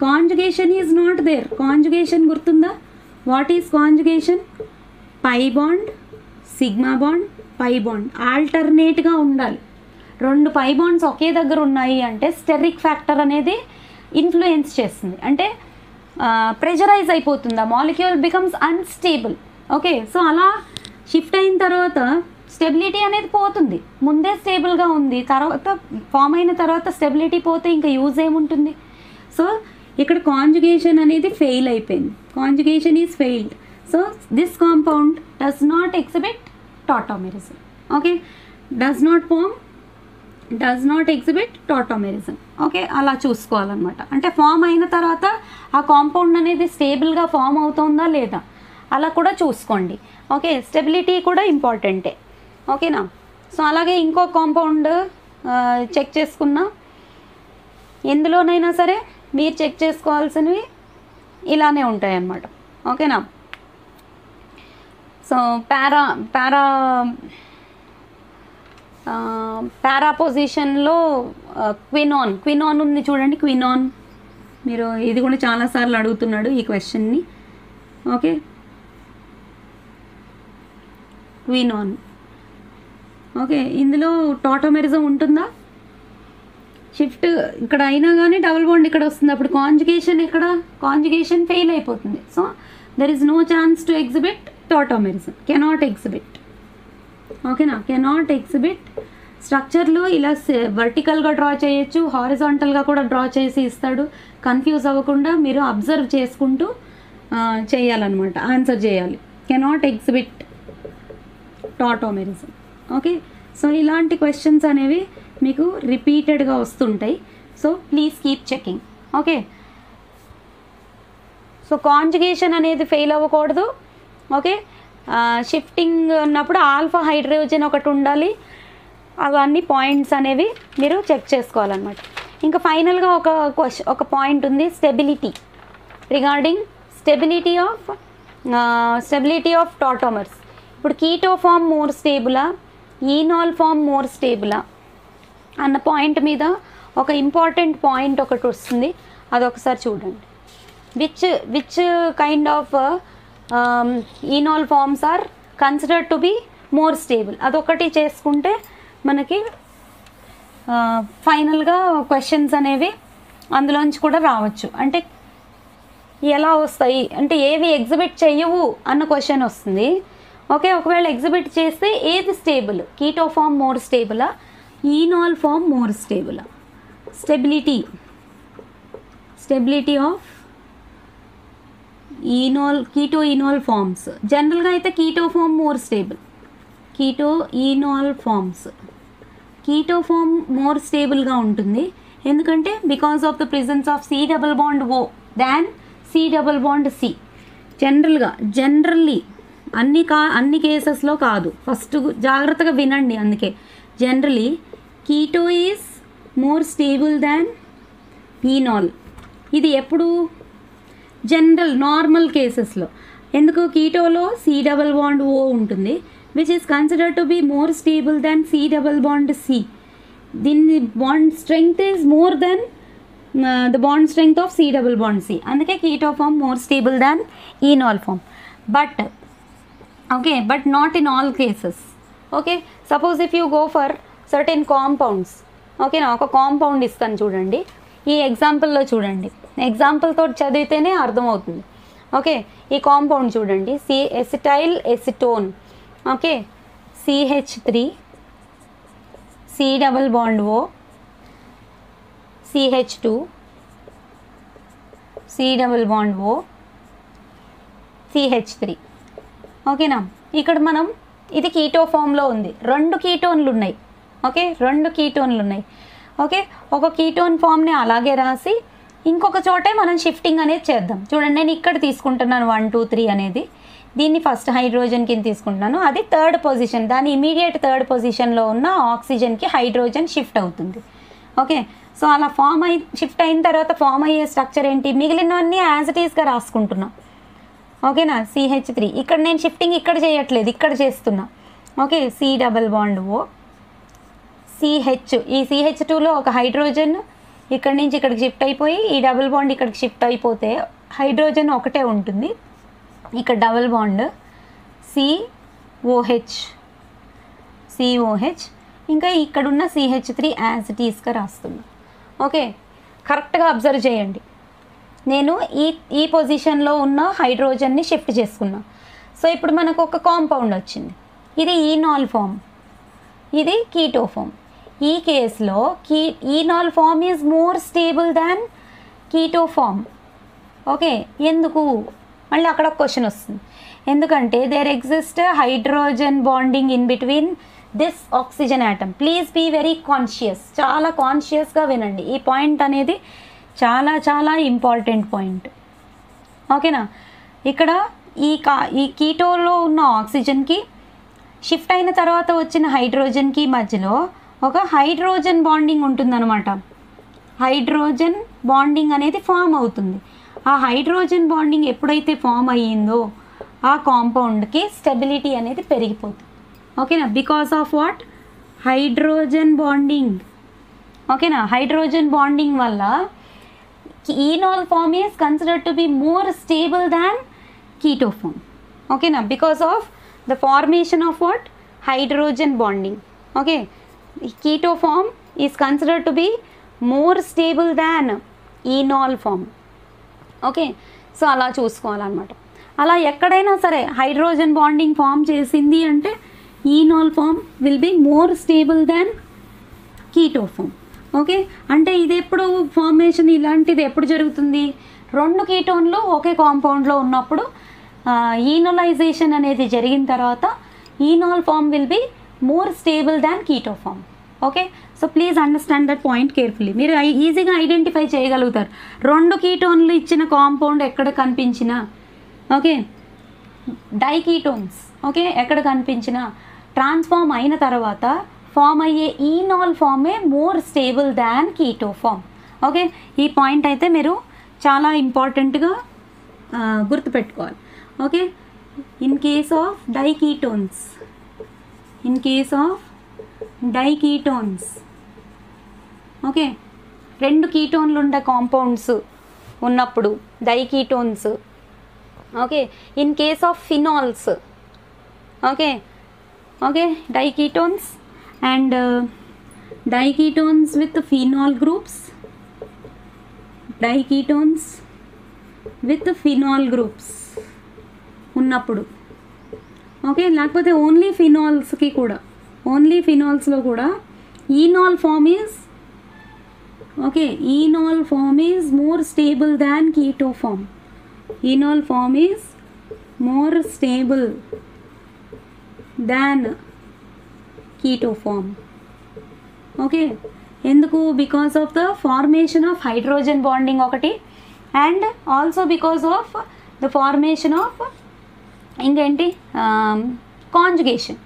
conjugation is not there. Conjugation గుర్తుందా? What is conjugation? Pi bond, sigma bond, pi bond ఆల్టర్నేట్గా ఉండాలి. 2 పై బాండ్స్ ఒకే దగ్గర ఉన్నాయి అంటే స్టెరిక్ ఫ్యాక్టర్ అనేది ఇన్ఫ్లుయెన్స్ చేస్తుంది, అంటే ప్రెషరైజ్ అయిపోతుంది, ఆ molecule becomes unstable. Okay, so అలా షిఫ్ట్ అయిన తర్వాత స్టెబిలిటీ అనేది పోతుంది. ముందే స్టేబుల్గా ఉంది, తర్వాత ఫామ్ అయిన తర్వాత స్టెబిలిటీ పోతే ఇంకా యూజ్ ఏముంటుంది? సో ఇక్కడ కాంజుగేషన్ అనేది ఫెయిల్ అయిపోయింది, conjugation is failed. So this compound does not exhibit tautomerism. Okay, does not exhibit tautomerism. Okay, అలా చూసుకోవాలన్నమాట. అంటే ఫామ్ అయిన తర్వాత ఆ కాంపౌండ్ అనేది స్టేబుల్గా ఫామ్ అవుతుందా లేదా అలా కూడా చూసుకోండి. ఓకే, స్టెబిలిటీ కూడా ఇంపార్టెంటే. ఓకేనా, సో అలాగే ఇంకో కాంపౌండ్ చెక్ చేసుకున్నా, ఎందులోనైనా సరే మీరు చెక్ చేసుకోవాల్సినవి ఇలానే ఉంటాయి అన్నమాట. ఓకేనా, సో పారా పొజిషన్లో క్వినాన్ ఉంది చూడండి. క్వినాన్ మీరు ఇది కూడా చాలాసార్లు అడుగుతున్నాడు ఈ క్వశ్చన్ని. ఓకే, క్వినాన్. ఓకే, ఇందులో టాటోమెరిజం ఉంటుందా? షిఫ్ట్ ఇక్కడ అయినా కానీ డబుల్ బాండ్ ఇక్కడ వస్తుంది, అప్పుడు కాంజుగేషన్ ఫెయిల్ అయిపోతుంది. So there is no chance to exhibit tautomerism, cannot exhibit. ఓకేనా, కెనాట్ ఎగ్జిబిట్. స్ట్రక్చర్లు ఇలా వర్టికల్గా డ్రా చేయొచ్చు, హారిజాంటల్గా కూడా డ్రా చేసి ఇస్తాడు. కన్ఫ్యూజ్ అవ్వకుండా మీరు అబ్జర్వ్ చేసుకుంటూ చేయాలన్నమాట, ఆన్సర్ చేయాలి. Cannot exhibit tautomerism. Okay, so ఇలాంటి క్వశ్చన్స్ అనేవి మీకు రిపీటెడ్గా వస్తుంటాయి. So please keep checking. Okay, so conjugation అనేది ఫెయిల్ అవ్వకూడదు. ఓకే, షిఫ్టింగ్ ఉన్నప్పుడు ఆల్ఫా హైడ్రోజన్ ఒకటి ఉండాలి. అవన్నీ పాయింట్స్ అనేవి మీరు చెక్ చేసుకోవాలన్నమాట. ఇంకా ఫైనల్గా ఒక పాయింట్ ఉంది, stability. Regarding stability of tautomers. ఇప్పుడు కీటో ఫామ్ మోర్ స్టేబులా, ఈనాల్ ఫామ్ మోర్ స్టేబులా అన్న పాయింట్ మీద ఒక ఇంపార్టెంట్ పాయింట్ ఒకటి వస్తుంది, అదొకసారి చూడండి. Which kind of enol forms are considered to be more stable, అదొకటి చేసుకుంటే మనకి ఫైనల్గా క్వశ్చన్స్ అనేవి అందులోంచి కూడా రావచ్చు. అంటే ఎలా వస్తాయి అంటే ఏవి ఎగ్జిబిట్ చెయ్యవు అన్న క్వశ్చన్ వస్తుంది. ఓకే, ఒకవేళ ఎగ్జిబిట్ చేస్తే ఏది స్టేబుల్, కీటో ఫామ్ మోర్ స్టేబులా, ఈనాల్ ఫామ్ మోర్ స్టేబులా? Stability of keto enol forms. జనరల్గా అయితే keto form more stable. Keto form more స్టేబుల్గా ఉంటుంది. ఎందుకంటే because of the presence of C double bond O than C double bond C. Generally అన్ని కేసెస్లో కాదు, ఫస్ట్ జాగ్రత్తగా వినండి. అందుకే generally keto is more stable than enol. ఇది ఎప్పుడు నార్మల్ కేసెస్లో. ఎందుకు? కీటోలో C డబుల్ బాండ్ O ఉంటుంది, which is considered to be more stable than C double bond C. దీని bond strength is more than the bond strength of C double bond C. అందుకే keto form more stable than enol form. But not in all cases. Okay, suppose if you go for certain compounds. ఓకేనా, ఒక compound ఇస్తాను చూడండి, ఈ ఎగ్జాంపుల్లో చూడండి, ఎగ్జాంపుల్తో చదివితేనే అర్థమవుతుంది. Okay, ఈ కాంపౌండ్ చూడండి, acetyl acetone. Okay, CH3 C double bond O, CH2 C double bond O, CH3. ఓకేనా, ఇక్కడ మనం ఇది కీటో ఫామ్లో ఉంది, 2 కీటోన్లు ఉన్నాయి. ఓకే, 2 కీటోన్లు ఉన్నాయి. ఓకే, ఒక కీటోన్ ఫామ్ని అలాగే రాసి ఇంకొక చోటే మనం షిఫ్టింగ్ అనేది చేద్దాం. చూడండి, నేను ఇక్కడ తీసుకుంటున్నాను 1 2 3 అనేది, దీన్ని ఫస్ట్ హైడ్రోజన్ కింద తీసుకుంటున్నాను, అది 3rd పొజిషన్, దాని ఇమీడియట్ 3rd పొజిషన్లో ఉన్న ఆక్సిజన్కి హైడ్రోజన్ షిఫ్ట్ అవుతుంది. ఓకే, సో అలా షిఫ్ట్ అయిన తర్వాత ఫామ్ అయ్యే స్ట్రక్చర్ ఏంటి, మిగిలినవన్నీ యాజ్ ఇట్ ఈస్గా రాసుకుంటున్నాం. ఓకేనా, CH3 ఇక్కడ నేను షిఫ్టింగ్ ఇక్కడ చేయట్లేదు, ఇక్కడ చేస్తున్నా. Okay, C double bond O, CH, ఈ CH2లో ఒక హైడ్రోజన్ ఇక్కడ నుంచి ఇక్కడికి షిఫ్ట్ అయిపోయి ఈ డబుల్ బాండ్ ఇక్కడికి షిఫ్ట్ అయిపోతే హైడ్రోజన్ ఒకటే ఉంటుంది. ఇక్కడ డబుల్ బాండ్ COH, ఇంకా ఇక్కడున్న CH3 యాజ్ ఇట్ ఈస్గా రాస్తున్నా. ఓకే, కరెక్ట్గా అబ్జర్వ్ చేయండి, నేను ఈ పొజిషన్లో ఉన్న హైడ్రోజన్ని షిఫ్ట్ చేసుకున్నా. సో ఇప్పుడు మనకు ఒక కాంపౌండ్ వచ్చింది, ఇది ఈనాల్ ఫామ్, ఇది కీటో ఫామ్. ఈ కేసులో enol form is more stable than keto form. Okay, ఎందుకు? మళ్ళీ అక్కడ ఒక క్వశ్చన్ వస్తుంది, ఎందుకంటే there exist hydrogen bonding in between this oxygen atom. Please be very conscious, చాలా కాన్షియస్గా వినండి. ఈ పాయింట్ అనేది చాలా చాలా ఇంపార్టెంట్ పాయింట్. ఓకేనా, ఇక్కడ ఈ కీటోలో ఉన్న ఆక్సిజన్కి షిఫ్ట్ అయిన తర్వాత వచ్చిన హైడ్రోజన్కి మధ్యలో ఒక హైడ్రోజన్ బాండింగ్ ఉంటుందన్నమాట. హైడ్రోజన్ బాండింగ్ అనేది ఫామ్ అవుతుంది. ఆ హైడ్రోజన్ బాండింగ్ ఎప్పుడైతే ఫామ్ అయ్యిందో ఆ కాంపౌండ్కి స్టెబిలిటీ అనేది పెరిగిపోతుంది. ఓకేనా, because of what? Hydrogen bonding. ఓకేనా, హైడ్రోజన్ బాండింగ్ వల్ల enol form is considered to be more stable than keto form. ఓకేనా, because of the formation of what? Hydrogen bonding. Okay, keto form is considered to be more stable than enol form. Okay, so అలా చూసుకోవాలన్నమాట. అలా ఎక్కడైనా సరే hydrogen bonding form చేసింది అంటే enol form will be more stable than keto form. Okay, అంటే ఇది ఎప్పుడు ఫార్మేషన్ ఇలాంటిది ఎప్పుడు జరుగుతుంది? 2 కీటోన్లు ఒకే కాంపౌండ్లో ఉన్నప్పుడు ఈనోలైజేషన్ అనేది జరిగిన తర్వాత enol form will be more stable than keto form. Okay, so please understand that point carefully. మీరు ఈజీగా ఐడెంటిఫై చేయగలుగుతారు 2 కీటోన్లు ఇచ్చిన కాంపౌండ్ ఎక్కడ కనిపించినా. ఓకే, డైకీటోన్స్. ఓకే, ఎక్కడ కనిపించినా ట్రాన్స్ఫార్మ్ అయిన తర్వాత ఫామ్ అయ్యే ఈనాల్ ఫామే more stable than keto form. Okay, ఈ పాయింట్ అయితే మీరు చాలా ఇంపార్టెంట్గా గుర్తుపెట్టుకోవాలి. Okay, in case of diketones okay, 2 కీటోన్లు ఉండే కాంపౌండ్స్ ఉన్నప్పుడు diketones. Okay, in case of phenols, okay okay, diketones and diketones with phenol groups, diketones with phenol groups ఉన్నప్పుడు. ఓకే, లేకపోతే ఓన్లీ ఫినాల్స్కి కూడా, ఓన్లీ ఫినాల్స్లో కూడా enol form is, okay, enol form is more stable than keto form. ఈనాల్ form is more stable than keto form. Okay, ఎందుకు? Because of the formation of hydrogen bonding ఒకటి, and also because of the formation of ఇంకేంటి conjugation.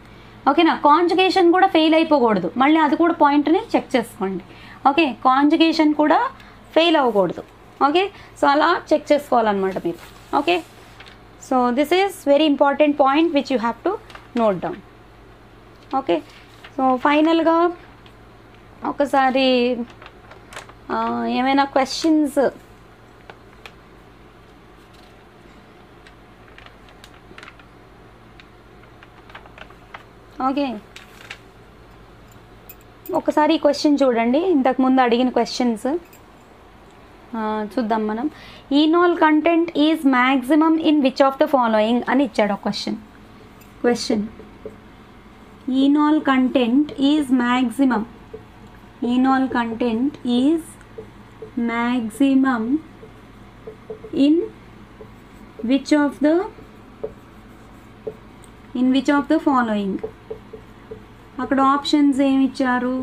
ఓకేనా, conjugation కూడా fail అయిపోకూడదు, మళ్ళీ అది కూడా పాయింట్ని చెక్ చేసుకోండి. ఓకే, కాంజుగేషన్ కూడా ఫెయిల్ అవ్వకూడదు. ఓకే, సో అలా చెక్ చేసుకోవాలన్నమాట మీరు. Okay, so this is very important point which you have to note down. Okay, so ఫైనల్గా ఒకసారి ఏమైనా క్వశ్చన్స్ ఓకే, ఒకసారి ఈ క్వశ్చన్ చూడండి, ఇంతకుముందు అడిగిన క్వశ్చన్స్ చూద్దాం మనం. Enol content is maximum in which of the following అని ఇచ్చాడు ఒక question. Enol content is maximum, enol content is maximum in which of the following. అక్కడ ఆప్షన్స్ ఏమి ఇచ్చారు?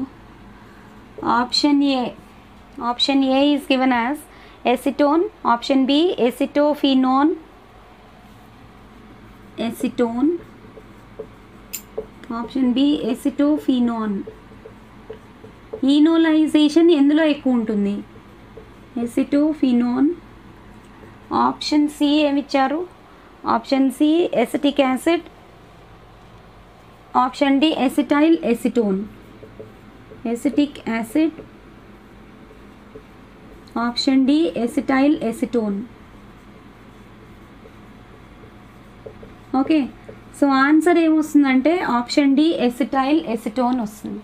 Option A is given as acetone, option B acetophenone, option B acetophenone. Enolization ఎందులో ఎక్కువ ఉంటుంది? Acetophenone. Option C ఏమిచ్చారు? Option C acetic acid, option D acetyl acetone, acetic acid, option D acetyl acetone. Okay, so answer ఏమొస్తుందంటే option D acetyl acetone వస్తుంది.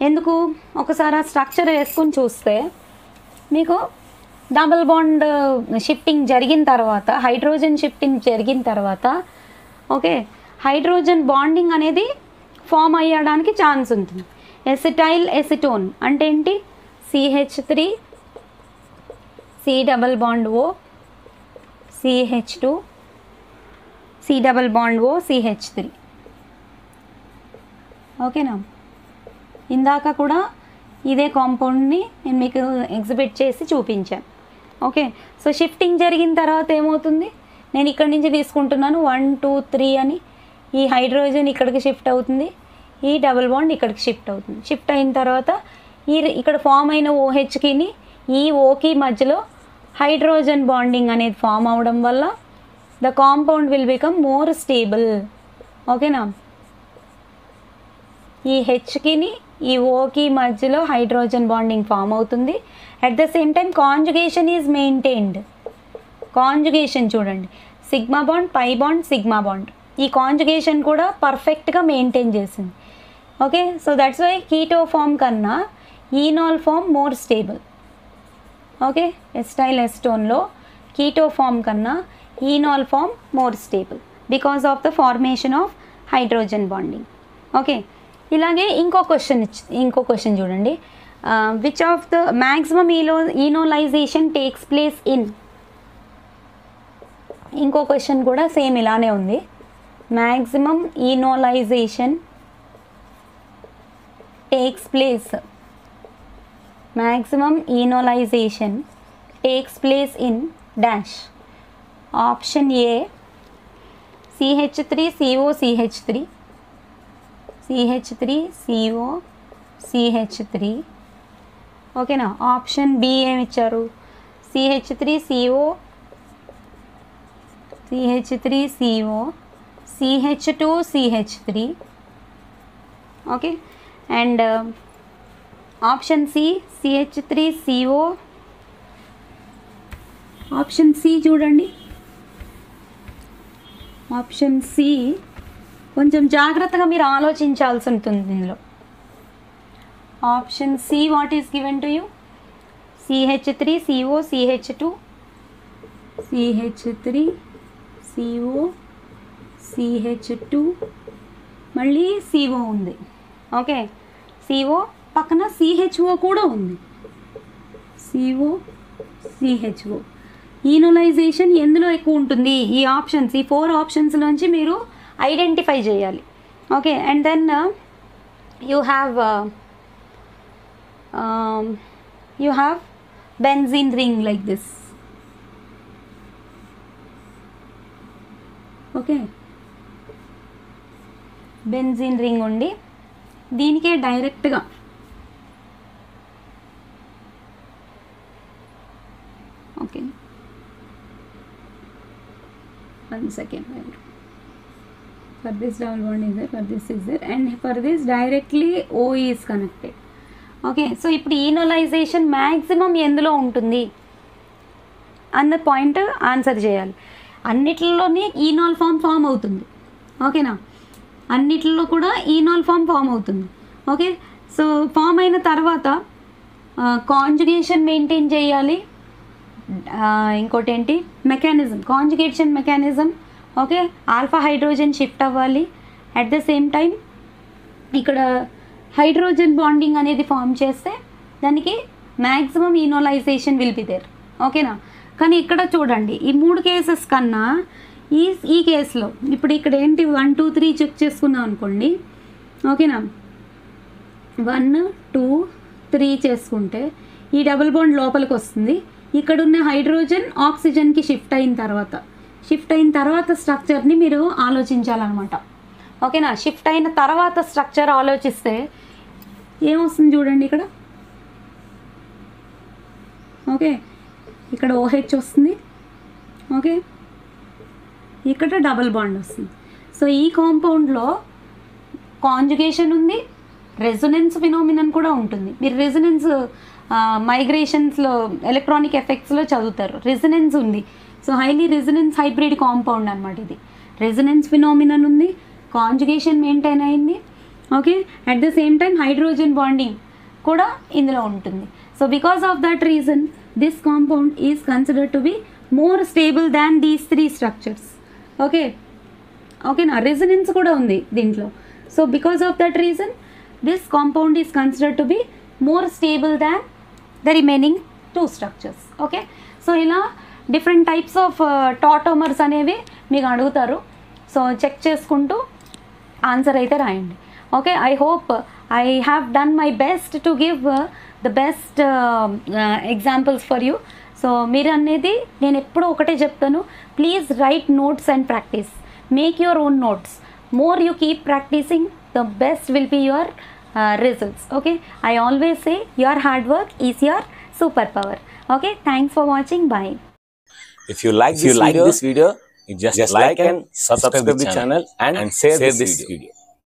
ఎందుకు? ఒకసారి ఆ structure వేసుకొని చూస్తే మీకు డబుల్ బాండ్ షిఫ్టింగ్ జరిగిన తర్వాత, హైడ్రోజన్ షిఫ్టింగ్ జరిగిన తర్వాత, ఓకే, హైడ్రోజన్ బాండింగ్ అనేది ఫామ్ అయ్యడానికి ఛాన్స్ ఉంటుంది. ఎసిటైల్ ఎసిటోన్ అంటే ఏంటి? CH3 C double bond O CH2 C double bond O CH3. ఓకేనా, ఇందాక కూడా ఇదే కాంపౌండ్ని నేను మీకు ఎగ్జిబిట్ చేసి చూపించాను. ఓకే, సో షిఫ్టింగ్ జరిగిన తర్వాత ఏమవుతుంది? నేను ఇక్కడి నుంచి తీసుకుంటున్నాను 1 2 3 అని, ఈ హైడ్రోజన్ ఇక్కడికి షిఫ్ట్ అవుతుంది, ఈ డబుల్ బాండ్ ఇక్కడికి షిఫ్ట్ అవుతుంది. షిఫ్ట్ అయిన తర్వాత ఇక్కడ ఫామ్ అయిన OHకి ఈ ఓకి మధ్యలో హైడ్రోజన్ బాండింగ్ అనేది ఫామ్ అవడం వల్ల the compound will become more stable. ఓకేనా, ఈ హెచ్కి ఈ ఓకి మధ్యలో హైడ్రోజన్ బాండింగ్ ఫామ్ అవుతుంది. At the same time conjugation is maintained. Conjugation చూడండి, sigma bond, pi bond, sigma bond, ఈ కాంజుగేషన్ కూడా పర్ఫెక్ట్గా మెయింటైన్ చేసింది. Okay, so that's why keto form కన్నా enol form more stable. Okay, acetyl ఎసిటోన్లో keto form కన్నా enol form more stable because of the formation of hydrogen bonding. Okay, ఇలాగే ఇంకో question చూడండి. Which of the maximum enolization takes place in. ఇంకో question కూడా same ఇలానే ఉంది. Maximum enolization takes place in dash. Option A CH3CO CH3, CH3CO CH3. ఓకేనా, option B ఏమి ఇచ్చారు? CH3CO CH2 CH3. Okay, and option C CH3CO. Option C చూడండి, option C కొంచెం జాగ్రత్తగా మీరు ఆలోచించాల్సి ఉంటుంది దీనిలో. Option C what is given to you? CH3CO CH2 CH3CO CH2 మళ్ళీ CO ఉంది. ఓకే, CO పక్కన CHO కూడా ఉంది. CO CHO. ఈనోలైజేషన్ ఎందులో ఎక్కువ ఉంటుంది? ఈ ఆప్షన్స్, ఈ 4 ఆప్షన్స్ నుంచి మీరు ఐడెంటిఫై చేయాలి. Okay, and then you have benzene ring like this. Okay, benzene ring ఉండి దీనికే డైరెక్ట్గా okay 1 second. For this double bond is there, for this is there, and for this directly O is connected. Okay, so ఇప్పుడు ఈనోలైజేషన్ maximum ఎందులో ఉంటుంది అన్న point answer చేయాలి. అన్నిట్లోనే ఈనాల్ form అవుతుంది. ఓకేనా, అన్నిట్లో కూడా ఈనాల్ ఫామ్ అవుతుంది. ఓకే, సో ఫామ్ అయిన తర్వాత కాంజుగేషన్ మెయింటైన్ చేయాలి. ఇంకోటి ఏంటి, mechanism, conjugation mechanism. Okay, alpha hydrogen shift అవ్వాలి. అట్ ద సేమ్ టైం ఇక్కడ హైడ్రోజన్ బాండింగ్ అనేది ఫామ్ చేస్తే దానికి మ్యాక్సిమం ఈనోలైజేషన్ విల్ బి దేర్. ఓకేనా, కానీ ఇక్కడ చూడండి, ఈ 3 కేసెస్ కన్నా ఈ కేసులో ఇప్పుడు ఇక్కడ ఏంటి 1 2 3 చెక్ చేసుకున్నాం అనుకోండి. ఓకేనా, 1 2 3 చేసుకుంటే ఈ డబుల్ బాండ్ లోపలికి వస్తుంది. ఇక్కడున్న హైడ్రోజన్ ఆక్సిజన్కి షిఫ్ట్ అయిన తర్వాత స్ట్రక్చర్ని మీరు ఆలోచించాలన్నమాట. ఓకేనా, షిఫ్ట్ అయిన తర్వాత స్ట్రక్చర్ ఆలోచిస్తే ఏమొస్తుంది చూడండి ఇక్కడ. ఓకే, ఇక్కడ OH వస్తుంది. ఓకే, ఇక్కడ డబుల్ బాండ్ వస్తుంది. సో ఈ కాంపౌండ్లో కాంజుగేషన్ ఉంది, రెజొనెన్స్ ఫినోమినన్ కూడా ఉంటుంది. మీరు రెజొనెన్స్ మైగ్రేషన్స్లో ఎలక్ట్రానిక్ ఎఫెక్ట్స్లో చదువుతారు. రెజొనెన్స్ ఉంది. So highly resonance hybrid compound అనమాట ఇది. రెజొనెన్స్ ఫినోమినన్ ఉంది, కాంజుగేషన్ మెయింటైన్ అయింది. Okay, at the same time hydrogen bonding కూడా ఇందులో ఉంటుంది. So because of that reason this compound is considered to be more stable than these 3 structures. ఓకేనా, resonance కూడా ఉంది దీంట్లో. So because of that reason this compound is considered to be more stable than the remaining 2 structures. Okay, so ఇలా different types of tautomers అనేవి మీకు అడుగుతారు. So check చేసుకుంటూ answer అయితే రాయండి. Okay, I hope I have done my best to give the best examples for you. So మీరు అనేది నేను ఎప్పుడూ ఒకటే చెప్తాను, please write notes and practise. Make your own notes. More you keep practising, the best will be your results. Okay, I always say your hard work is your superpower. Okay, thanks for watching. Bye.
If you like this video, you just like and subscribe the channel and share this video.